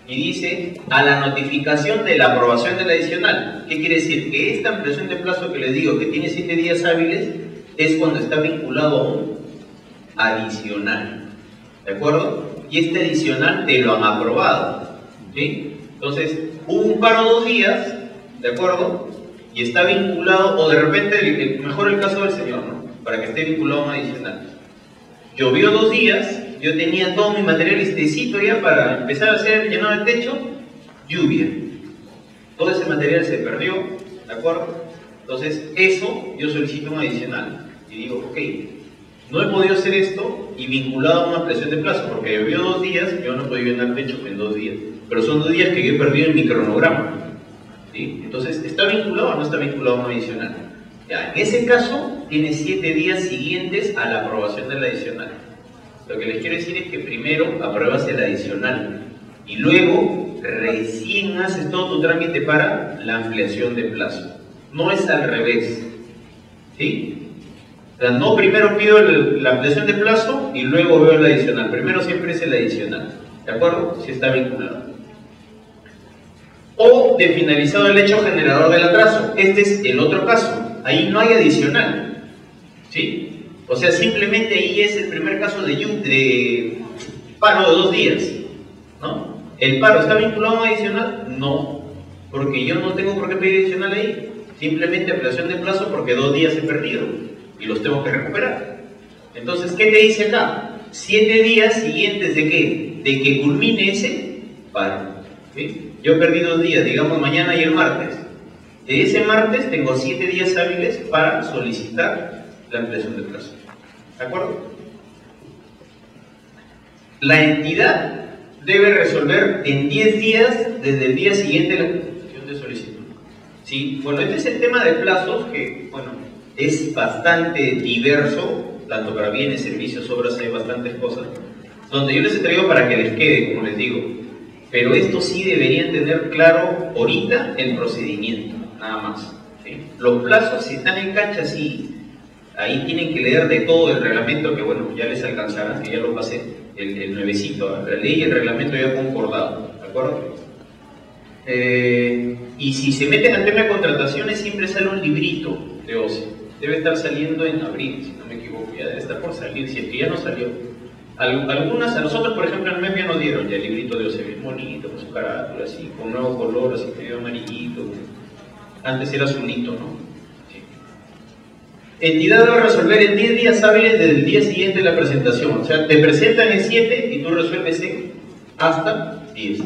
[SPEAKER 1] y dice a la notificación de la aprobación del adicional. ¿Qué quiere decir? Que esta ampliación de plazo que les digo, que tiene 7 días hábiles, es cuando está vinculado a un adicional, ¿de acuerdo? Y este adicional te lo han aprobado, ¿sí? Entonces, hubo un paro 2 días, ¿de acuerdo? Y está vinculado, o de repente, mejor el caso del señor, ¿no? Para que esté vinculado a un adicional. Llovió 2 días, yo tenía todo mi material listecito ya para empezar a hacer llenado de techo, lluvia. Todo ese material se perdió, ¿de acuerdo? Entonces, eso yo solicito un adicional. Y digo, ok, no he podido hacer esto y vinculado a una ampliación de plazo, porque llovió 2 días, yo no he podido llenar techo en 2 días. Pero son 2 días que yo he perdido en mi cronograma, ¿sí? Entonces, ¿está vinculado o no está vinculado a un adicional? Ya, en ese caso, tiene 7 días siguientes a la aprobación del adicional. Lo que les quiero decir es que primero apruebas el adicional y luego recién haces todo tu trámite para la ampliación de plazo. No es al revés, ¿sí? O sea, no primero pido la ampliación de plazo y luego veo el adicional. Primero siempre es el adicional, ¿de acuerdo? Si está vinculado. O de finalizado el hecho generador del atraso. Este es el otro caso. Ahí no hay adicional, ¿sí? O sea, simplemente ahí es el primer caso de paro de 2 días, ¿no? ¿El paro está vinculado a un adicional? No, porque yo no tengo por qué pedir adicional ahí. Simplemente ampliación de plazo porque 2 días he perdido y los tengo que recuperar. Entonces, ¿qué te dice acá? 7 días siguientes ¿de qué? De que culmine ese paro. ¿Sí? Yo perdí 2 días, digamos mañana y el martes. De ese martes tengo 7 días hábiles para solicitar la ampliación de plazo. ¿De acuerdo? La entidad debe resolver en 10 días desde el día siguiente la presentación de solicitud. Sí, bueno, este es el tema de plazos que, bueno, es bastante diverso, tanto para bienes, servicios, obras, hay bastantes cosas, donde yo les he traído para que les quede, como les digo, pero esto sí deberían tener claro ahorita el procedimiento, nada más. ¿Sí? Los plazos, si están en cancha, sí, ahí tienen que leer de todo el reglamento, que bueno, ya les alcanzará, que ya lo pasé, el nuevecito, la ley y el reglamento ya concordado, ¿de acuerdo? Y si se meten al tema de contrataciones, siempre sale un librito de OCE. Debe estar saliendo en abril, si no me equivoco, ya debe estar por salir, si es que ya no salió. Algunas, a nosotros, por ejemplo, en el MEP ya nos dieron ya el librito de OCE, bien bonito, con su carátula, así, con nuevo color, así, medio amarillito. Antes era azulito, ¿no? Sí. Entidad debe resolver en 10 días hábiles desde el día siguiente de la presentación. O sea, te presentan en 7 y tú resuelves en hasta 10.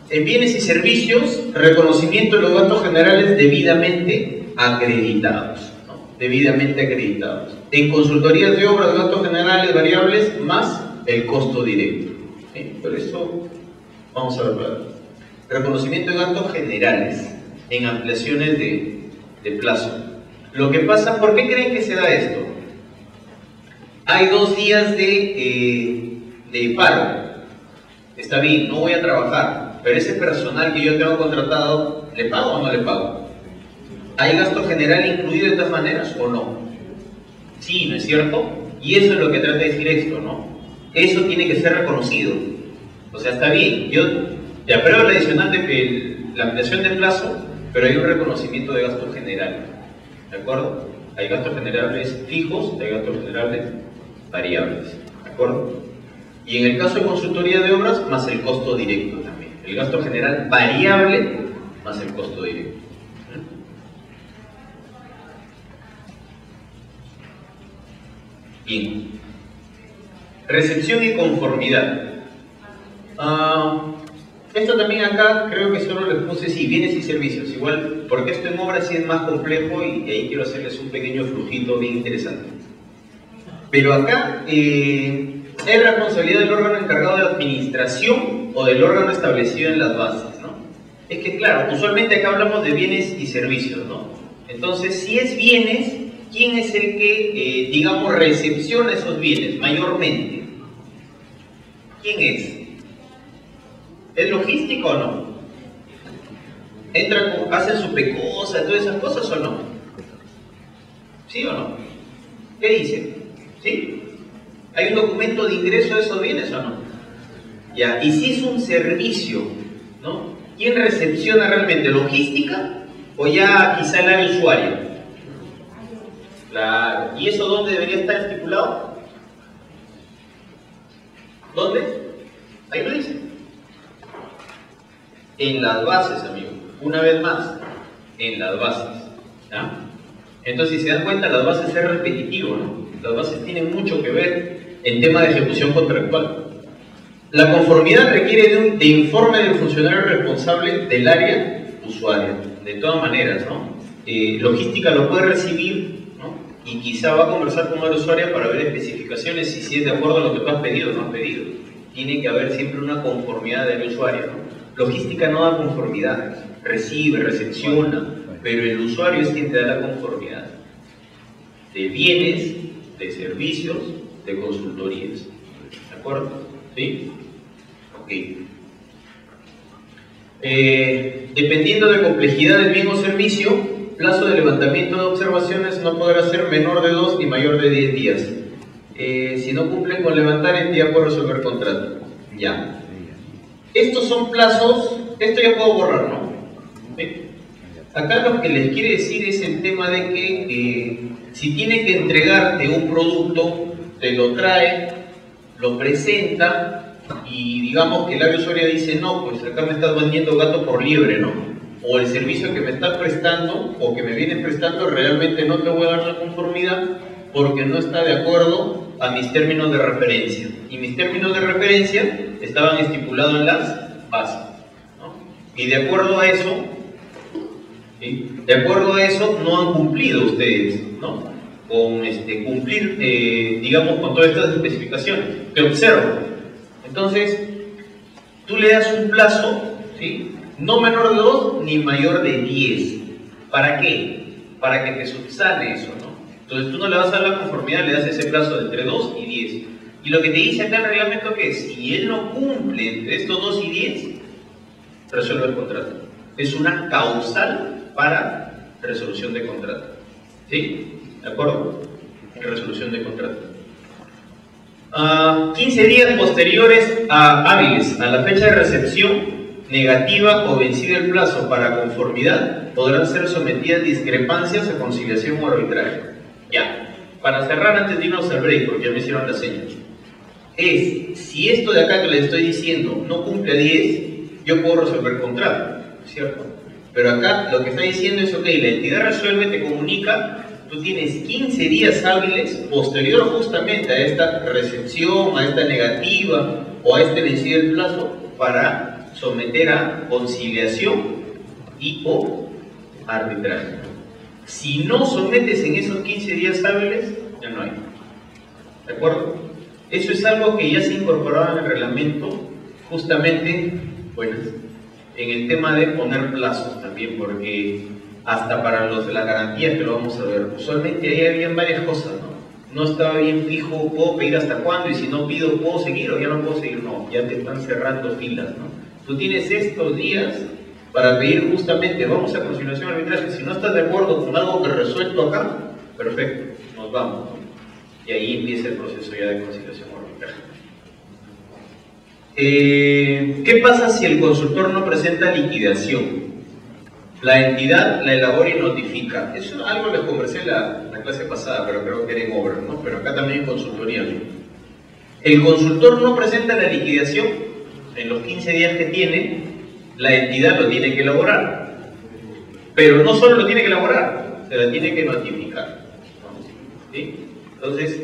[SPEAKER 1] En bienes y servicios, reconocimiento de los gastos generales debidamente acreditados, ¿no? Debidamente acreditados. En consultorías de obras, gastos generales variables más el costo directo. ¿Sí? Por eso, vamos a ver. Reconocimiento de gastos generales en ampliaciones de plazo. Lo que pasa, ¿por qué creen que se da esto? Hay 2 días de paro. Está bien, no voy a trabajar, pero ese personal que yo tengo contratado, ¿le pago o no le pago? ¿Hay gasto general incluido de todas maneras o no? Sí, ¿no es cierto? Y eso es lo que trata de decir esto, ¿no? Eso tiene que ser reconocido. O sea, está bien, yo te apruebo la adicional de la ampliación de plazo, pero hay un reconocimiento de gastos generales. ¿De acuerdo? Hay gastos generales fijos, hay gastos generales variables. ¿De acuerdo? Y en el caso de consultoría de obras, más el costo directo también. El gasto general variable más el costo directo. Bien. Recepción y conformidad. Esto también acá creo que solo les puse sí, bienes y servicios. Igual, porque esto en obras sí es más complejo y ahí quiero hacerles un pequeño flujito bien interesante. Pero acá es responsabilidad del órgano encargado de administración o del órgano establecido en las bases, ¿no? Es que claro, usualmente acá hablamos de bienes y servicios, ¿no? Entonces, si es bienes, ¿quién es el que, digamos, recepciona esos bienes mayormente? ¿Quién es? ¿Es logístico o no? ¿Hacen su pecosa, todas esas cosas o no? ¿Sí o no? ¿Qué dicen? ¿Sí? ¿Hay un documento de ingreso de esos bienes o no? Ya, y si es un servicio, ¿no? ¿Quién recepciona realmente? ¿Logística o ya quizá el área usuaria? Claro. ¿Y eso dónde debería estar estipulado? ¿Dónde? Ahí lo dice. En las bases, amigo. Una vez más, en las bases. ¿Ya? Entonces, si se dan cuenta, las bases es repetitivo, ¿no? Las bases tienen mucho que ver en tema de ejecución contractual. La conformidad requiere de informe del funcionario responsable del área usuaria. De todas maneras, ¿no? Logística lo puede recibir, ¿no? Y quizá va a conversar con el usuario para ver especificaciones y si es de acuerdo a lo que tú has pedido o no has pedido. Tiene que haber siempre una conformidad del usuario, ¿no? Logística no da conformidad, recibe, recepciona, pero el usuario es quien te da la conformidad de bienes, de servicios, de consultorías. ¿De acuerdo? ¿Sí? Ok. Dependiendo de complejidad del bien o servicio, plazo de levantamiento de observaciones no podrá ser menor de 2 ni mayor de 10 días. Si no cumplen con levantar, entidad puede resolver contrato. Ya. Estos son plazos, esto ya puedo borrar, ¿no? ¿Sí? Acá lo que les quiere decir es el tema de que si tiene que entregarte un producto, te lo trae, lo presenta y digamos que el área usuaria dice no, pues acá me estás vendiendo gato por liebre, ¿no? O el servicio que me estás prestando o que me vienes prestando realmente no te voy a dar la conformidad porque no está de acuerdo a mis términos de referencia. Y mis términos de referencia estaban estipulados en las bases, ¿no? Y de acuerdo a eso, ¿sí? De acuerdo a eso no han cumplido ustedes, ¿no? Con cumplir, digamos, con todas estas especificaciones. Te observo. Entonces, tú le das un plazo, ¿sí? No menor de 2 ni mayor de 10. ¿Para qué? Para que te subsane eso, ¿no? Entonces tú no le vas a dar la conformidad, le das ese plazo de entre 2 y 10. Y lo que te dice acá el reglamento que es, si él no cumple entre estos 2 y 10, resuelve el contrato. Es una causal para resolución de contrato. ¿Sí? ¿De acuerdo? Resolución de contrato. 15 días posteriores hábiles a la fecha de recepción negativa o vencido el plazo para conformidad, podrán ser sometidas discrepancias a conciliación o arbitraje. Ya, para cerrar antes de irnos al break, porque ya me hicieron la señal, si esto de acá que les estoy diciendo no cumple a 10, yo puedo resolver el contrato, ¿cierto? Pero acá lo que está diciendo es, ok, la entidad resuelve, te comunica, tú tienes 15 días hábiles posterior justamente a esta recepción, a esta negativa o a este vencido el plazo para someter a conciliación y o arbitraje. Si no sometes en esos 15 días hábiles, ya no hay. ¿De acuerdo? Eso es algo que ya se incorporaba en el reglamento, justamente, bueno, en el tema de poner plazos también, porque hasta para los de la garantía, que lo vamos a ver, usualmente ahí habían varias cosas, ¿no? No estaba bien fijo, puedo pedir hasta cuándo, y si no pido, ¿puedo seguir o ya no puedo seguir? No, ya te están cerrando filas, ¿no? Tú tienes estos días para pedir justamente, vamos a conciliación arbitraje. Si no estás de acuerdo con algo que resuelto acá, perfecto, nos vamos, ¿no? Y ahí empieza el proceso ya de conciliación arbitraje. ¿Qué pasa si el consultor no presenta liquidación? La entidad la elabora y notifica. Eso algo les conversé en la clase pasada, pero creo que era en obra, ¿no? Pero acá también en consultoría. El consultor no presenta la liquidación en los 15 días que tiene, la entidad lo tiene que elaborar. Pero no solo lo tiene que elaborar, se la tiene que notificar, ¿sí? Entonces,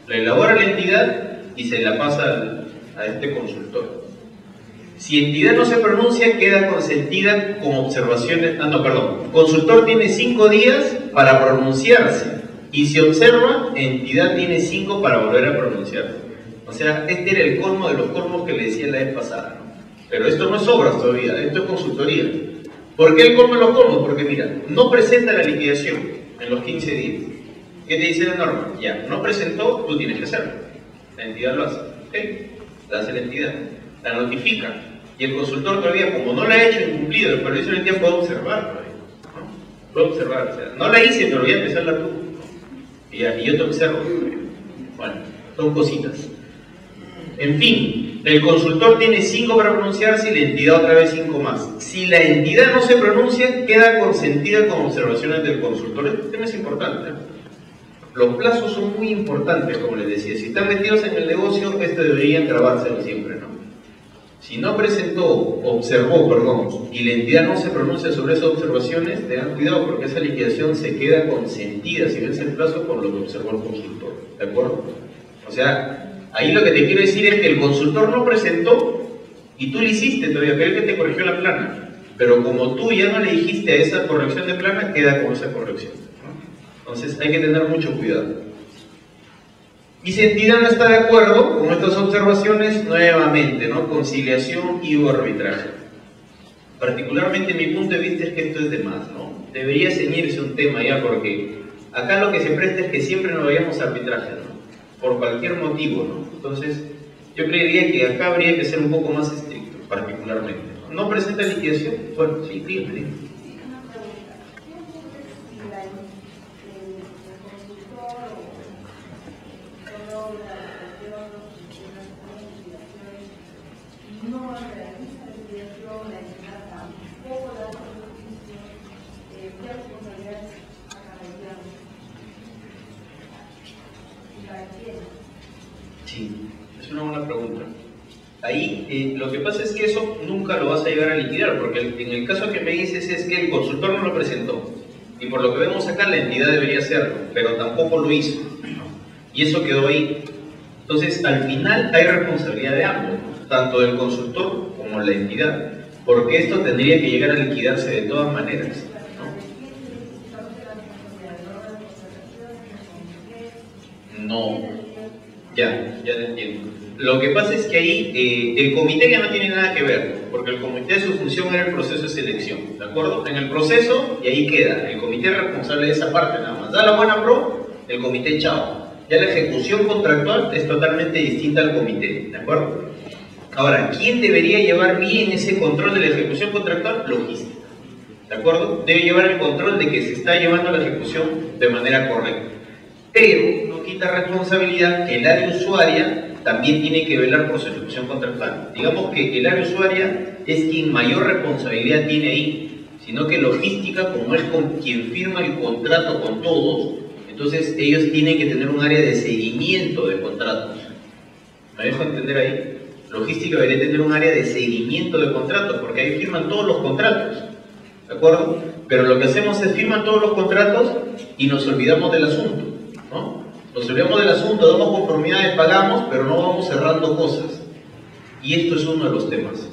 [SPEAKER 1] la elabora la entidad y se la pasa a este consultor. Si entidad no se pronuncia, queda consentida con observaciones. Consultor tiene 5 días para pronunciarse. Y si observa, entidad tiene 5 para volver a pronunciarse. O sea, este era el colmo de los colmos que le decía la vez pasada, ¿no? Pero esto no es obras todavía, esto es consultoría. ¿Por qué el colmo de los colmos? Porque mira, no presenta la liquidación en los 15 días. ¿Qué te dice la norma? Ya, no presentó, tú tienes que hacerlo. La entidad lo hace. ¿Ok? La hace la entidad. La notifica. Y el consultor todavía, como no la ha hecho incumplido, el supervisor de entidad puede observar todavía, ¿no? Puede observar. O sea, no la hice, pero voy a empezarla tú. Y yo te observo. Bueno, son cositas. En fin, el consultor tiene 5 para pronunciarse y la entidad otra vez 5 más. Si la entidad no se pronuncia, queda consentida con observaciones del consultor. Este tema es importante, ¿eh? Los plazos son muy importantes, como les decía. Si están metidos en el negocio, esto deberían grabárselo siempre, ¿no? Si no observó, y la entidad no se pronuncia sobre esas observaciones, tengan cuidado porque esa liquidación se queda consentida si vence el plazo con lo que observó el consultor. ¿De acuerdo? O sea, ahí lo que te quiero decir es que el consultor no presentó y tú le hiciste todavía, que él que te corrigió la plana. Pero como tú ya no le dijiste a esa corrección de plana, queda con esa corrección, ¿no? Entonces hay que tener mucho cuidado. Y si entidad no está de acuerdo con estas observaciones, nuevamente, ¿no? Conciliación y o arbitraje. Particularmente mi punto de vista es que esto es de más, ¿no? Debería ceñirse un tema ya, porque acá lo que se presta es que siempre nos vayamos a arbitraje, ¿no? Por cualquier motivo, ¿no? Entonces, yo creería que acá habría que ser un poco más estricto, particularmente. ¿No presenta liquidación? Bueno, sí, dígame. Sí, es una buena pregunta. Ahí lo que pasa es que eso nunca lo vas a llegar a liquidar, porque en el caso que me dices es que el consultor no lo presentó. Y por lo que vemos acá, la entidad debería hacerlo, pero tampoco lo hizo. Y eso quedó ahí. Entonces, al final hay responsabilidad de ambos, tanto del consultor como la entidad, porque esto tendría que llegar a liquidarse de todas maneras, ¿no? Ya lo entiendo. Lo que pasa es que ahí el comité ya no tiene nada que ver, porque el comité su función era el proceso de selección, ¿de acuerdo? En el proceso, y ahí queda, el comité es responsable de esa parte nada más. Da la buena pro, el comité chao. Ya la ejecución contractual es totalmente distinta al comité, ¿de acuerdo? Ahora, ¿quién debería llevar bien ese control de la ejecución contractual? Logística, ¿de acuerdo? Debe llevar el control de que se está llevando la ejecución de manera correcta. Pero no quita responsabilidad que el área usuaria también tiene que velar por su ejecución contractual. Digamos que el área usuaria es quien mayor responsabilidad tiene ahí, sino que logística, como es quien firma el contrato con todos, entonces ellos tienen que tener un área de seguimiento de contratos. ¿Me dejo entender ahí? Logística debería tener un área de seguimiento de contratos, porque ahí firman todos los contratos, ¿de acuerdo? Pero lo que hacemos es firman todos los contratos y nos olvidamos del asunto, ¿no? Nos olvidamos del asunto, damos conformidades, pagamos, pero no vamos cerrando cosas. Y esto es uno de los temas.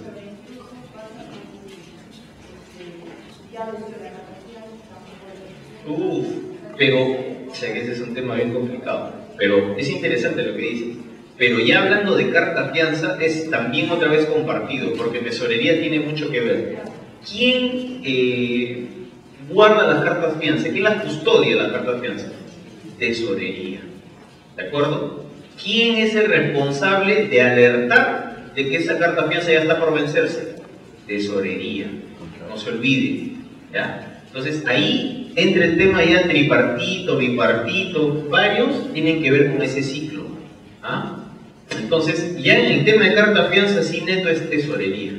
[SPEAKER 1] Pero, o sea que ese es un tema bien complicado. Pero es interesante lo que dices. Pero ya hablando de carta fianza, es también otra vez compartido, porque tesorería tiene mucho que ver. ¿Quién guarda las cartas fianza? ¿Quién las custodia las cartas fianza? Tesorería. ¿De acuerdo? ¿Quién es el responsable de alertar de que esa carta fianza ya está por vencerse? Tesorería. No se olvide. ¿Ya? Entonces ahí entra el tema ya tripartito, bipartito, varios tienen que ver con ese ciclo. ¿Ah? Entonces, ya en el tema de carta fianza sí neto es tesorería.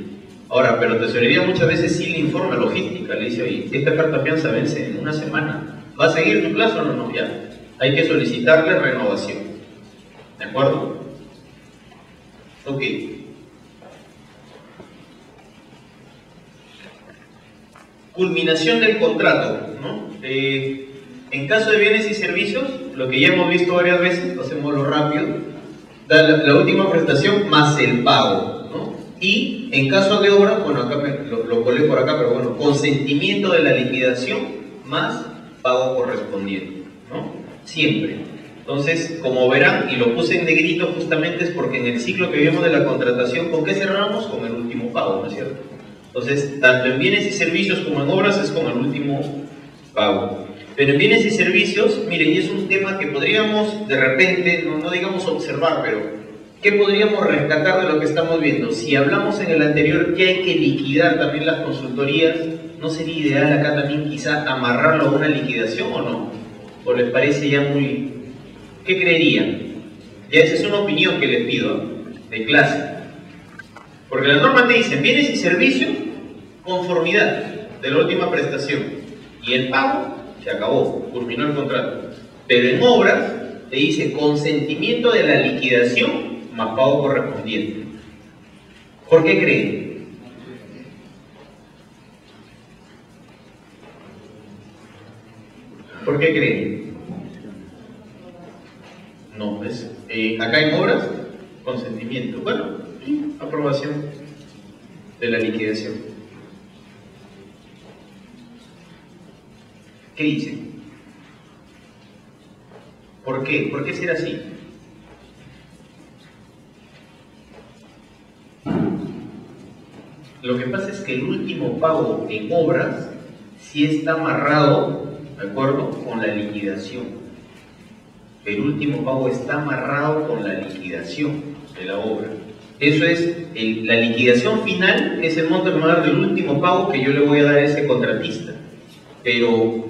[SPEAKER 1] Ahora, pero tesorería muchas veces sí le informa a logística, le dice, oye, esta carta fianza vence en una semana. ¿Va a seguir tu plazo o no? No, ya. Hay que solicitarle renovación. ¿De acuerdo? Ok. Culminación del contrato, ¿no? En caso de bienes y servicios, lo que ya hemos visto varias veces, hacemoslo rápido, da la última prestación más el pago, ¿no? Y en caso de obra, bueno, acá lo colé por acá, pero bueno, consentimiento de la liquidación más pago correspondiente, ¿no? Siempre. Entonces, como verán, y lo puse en negrito justamente es porque en el ciclo que vimos de la contratación, ¿con qué cerramos? Con el último pago, ¿no es cierto? Entonces, tanto en bienes y servicios como en obras es con el último pago. Pero en bienes y servicios, miren, y es un tema que podríamos de repente, no digamos observar, pero ¿qué podríamos rescatar de lo que estamos viendo? Si hablamos en el anterior que hay que liquidar también las consultorías, ¿no sería ideal acá también quizá amarrarlo a una liquidación o no? ¿O les parece ya muy...? ¿Qué creerían? Ya esa es una opinión que les pido, de clase. Porque la norma te dice, bienes y servicios, conformidad de la última prestación. Y el pago, se acabó, culminó el contrato. Pero en obras, te dice consentimiento de la liquidación más pago correspondiente. ¿Por qué creen? ¿Por qué creen? No, es acá en obras, consentimiento. Bueno, aprobación de la liquidación. ¿Qué dicen? ¿Por qué? ¿Por qué será así? Lo que pasa es que el último pago en obras sí está amarrado, ¿de acuerdo?, con la liquidación. El último pago está amarrado con la liquidación de la obra. Eso es, la liquidación final es el monto menor del último pago que yo le voy a dar a ese contratista. Pero,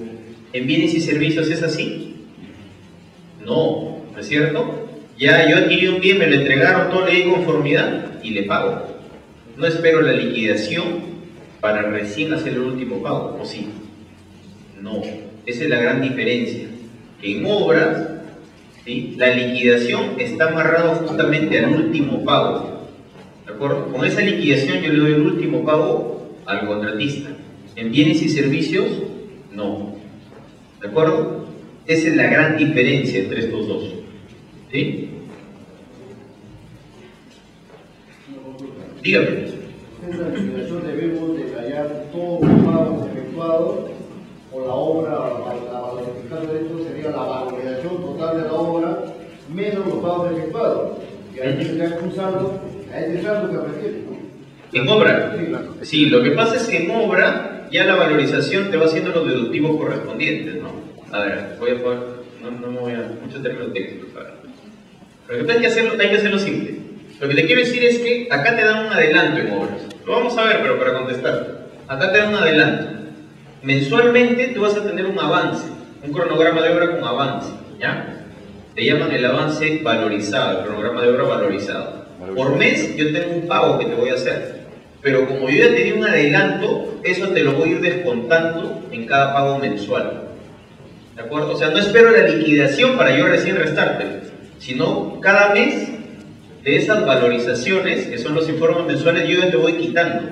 [SPEAKER 1] ¿en bienes y servicios es así? No, ¿no es cierto? Ya yo adquirí un bien, me lo entregaron, todo le di conformidad y le pago. No espero la liquidación para recién hacer el último pago, ¿o sí? No, esa es la gran diferencia. Que en obras ¿sí? La liquidación está amarrada justamente al último pago. ¿De acuerdo? Con esa liquidación yo le doy el último pago al contratista. En bienes y servicios, no. ¿De acuerdo? Esa es la gran diferencia entre estos dos. ¿Sí? Dígame.
[SPEAKER 2] En la liquidación debemos detallar todos los pagos efectuados o la obra, la valorización de esto sería la valorización total de la obra menos los pagos efectuados. Y ahí tendría que usarlo, a ese saldo que refiere.
[SPEAKER 1] ¿En obra? Sí, lo que pasa es que en obra ya la valorización te va haciendo los deductivos correspondientes, ¿no? A ver, voy a poner, no me voy a muchos términos técnicos. Pero hay que hacerlo simple. Lo que te quiero decir es que acá te dan un adelanto en obras. Lo vamos a ver, pero para contestar. Acá te dan un adelanto. Mensualmente tú vas a tener un avance, un cronograma de obra con avance, ¿ya? Te llaman el avance valorizado, el cronograma de obra valorizado. Por mes yo tengo un pago que te voy a hacer, pero como yo ya te di un adelanto, eso te lo voy a ir descontando en cada pago mensual. ¿De acuerdo? O sea, no espero la liquidación para yo recién restarte, sino cada mes de esas valorizaciones, que son los informes mensuales, yo ya te voy quitando.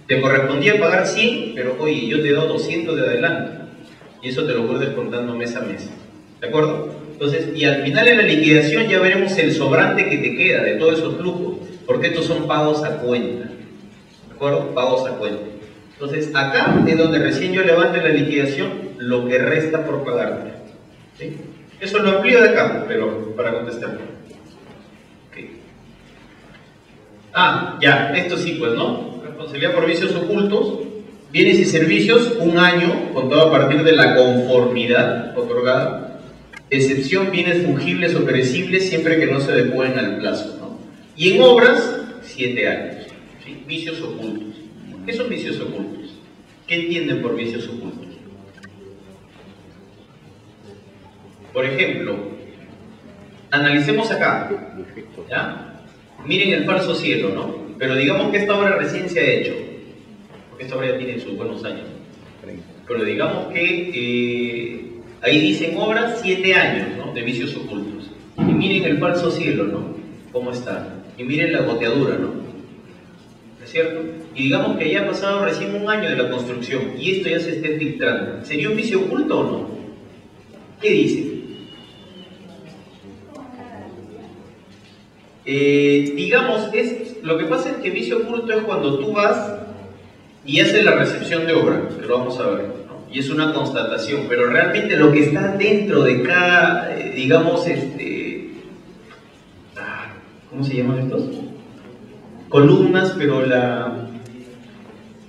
[SPEAKER 1] Te correspondía pagar 100, pero oye, yo te he dado 200 de adelanto. Y eso te lo voy descontando mes a mes. ¿De acuerdo? Entonces, y al final de la liquidación ya veremos el sobrante que te queda de todos esos flujos, porque estos son pagos a cuenta. ¿De acuerdo? Pagos a cuenta. Entonces, acá es donde recién yo levante la liquidación, lo que resta por pagarte. ¿Sí? Eso lo amplío de acá, pero para contestar. Okay. Ah, ya, esto sí, pues, ¿no? Responsabilidad por vicios ocultos, bienes y servicios, 1 año, contado a partir de la conformidad otorgada. Excepción, bienes fungibles o perecibles, siempre que no se adecúen al plazo, ¿no? Y en obras, 7 años. ¿Sí? Vicios ocultos. ¿Qué son vicios ocultos? ¿Qué entienden por vicios ocultos? Por ejemplo, analicemos acá, ¿ya? Miren el falso cielo, ¿no? Pero digamos que esta obra recién se ha hecho, porque esta obra ya tiene sus buenos años. Pero digamos que ahí dicen obras 7 años, ¿no? De vicios ocultos. Y miren el falso cielo, ¿no? ¿Cómo está? Y miren la goteadura, ¿no? ¿Es cierto? Y digamos que ya ha pasado recién 1 año de la construcción y esto ya se esté filtrando. ¿Sería un vicio oculto o no? ¿Qué dice? Digamos, lo que pasa es que vicio oculto es cuando tú vas y haces la recepción de obra, que lo vamos a ver, ¿no? Y es una constatación, pero realmente lo que está dentro de cada, digamos, ¿cómo se llaman estos? Columnas,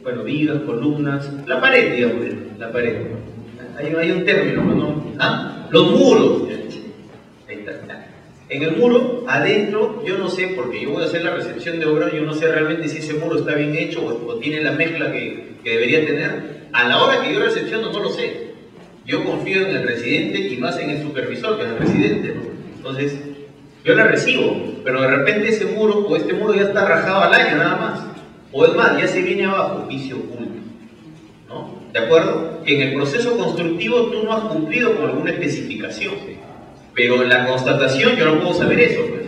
[SPEAKER 1] pero vigas, columnas, la pared, digamos, la pared. Hay un término, ¿no? ¿Ah? Los muros. Ahí está. En el muro, adentro, yo no sé, porque yo voy a hacer la recepción de obra, yo no sé realmente si ese muro está bien hecho o tiene la mezcla que debería tener. A la hora que yo recepciono, no lo sé. Yo confío en el residente y más en el supervisor que en el residente, ¿no? Entonces, yo la recibo, pero de repente ese muro o este muro ya está rajado al año nada más. O es más, ya se viene abajo, vicio oculto, ¿no? ¿De acuerdo? Que en el proceso constructivo tú no has cumplido con alguna especificación. Pero en la constatación yo no puedo saber eso, pues.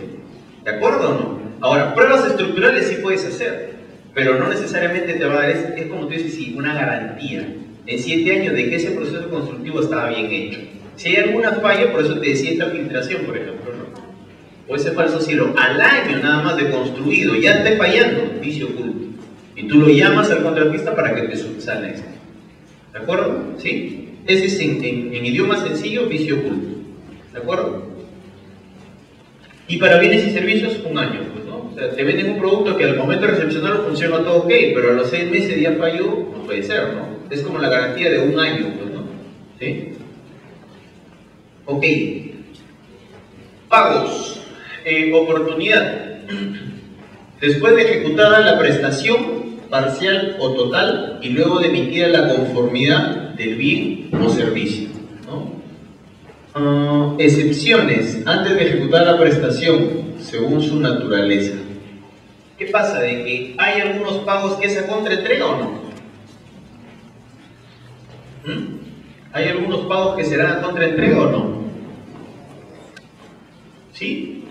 [SPEAKER 1] ¿De acuerdo o no? Ahora, pruebas estructurales sí puedes hacer, pero no necesariamente te va a dar, es como tú dices, sí, una garantía en 7 años de que ese proceso constructivo estaba bien hecho. Si hay alguna falla, por eso te decía esta filtración, por ejemplo, ¿no? O ese falso cielo, al año nada más de construido, ya esté fallando, vicio oculto. Y tú lo llamas al contratista para que te subsane esto. ¿De acuerdo? ¿Sí? Ese es en idioma sencillo, vicio oculto. ¿De acuerdo? Y para bienes y servicios, 1 año, pues, ¿no? O sea, te venden un producto que al momento de recepcionarlo funciona todo ok, pero a los 6 meses ya falló, no puede ser, ¿no? Es como la garantía de 1 año, pues, ¿no? ¿Sí? Ok. Pagos. Oportunidad. Después de ejecutada la prestación, parcial o total, y luego de emitida la conformidad del bien o servicio, ¿no? Excepciones antes de ejecutar la prestación según su naturaleza. ¿Qué pasa? ¿De que hay algunos pagos que es a contraentrega o no? ¿Hay algunos pagos que serán a contraentrega o no? ¿Sí?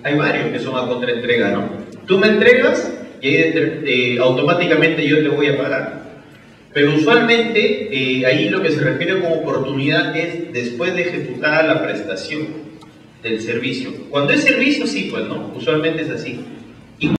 [SPEAKER 1] Hay varios que son a contraentrega, ¿no? Tú me entregas y ahí automáticamente yo te voy a pagar. Pero usualmente ahí lo que se refiere como oportunidad es después de ejecutada la prestación del servicio. Cuando es servicio, sí, pues no, usualmente es así.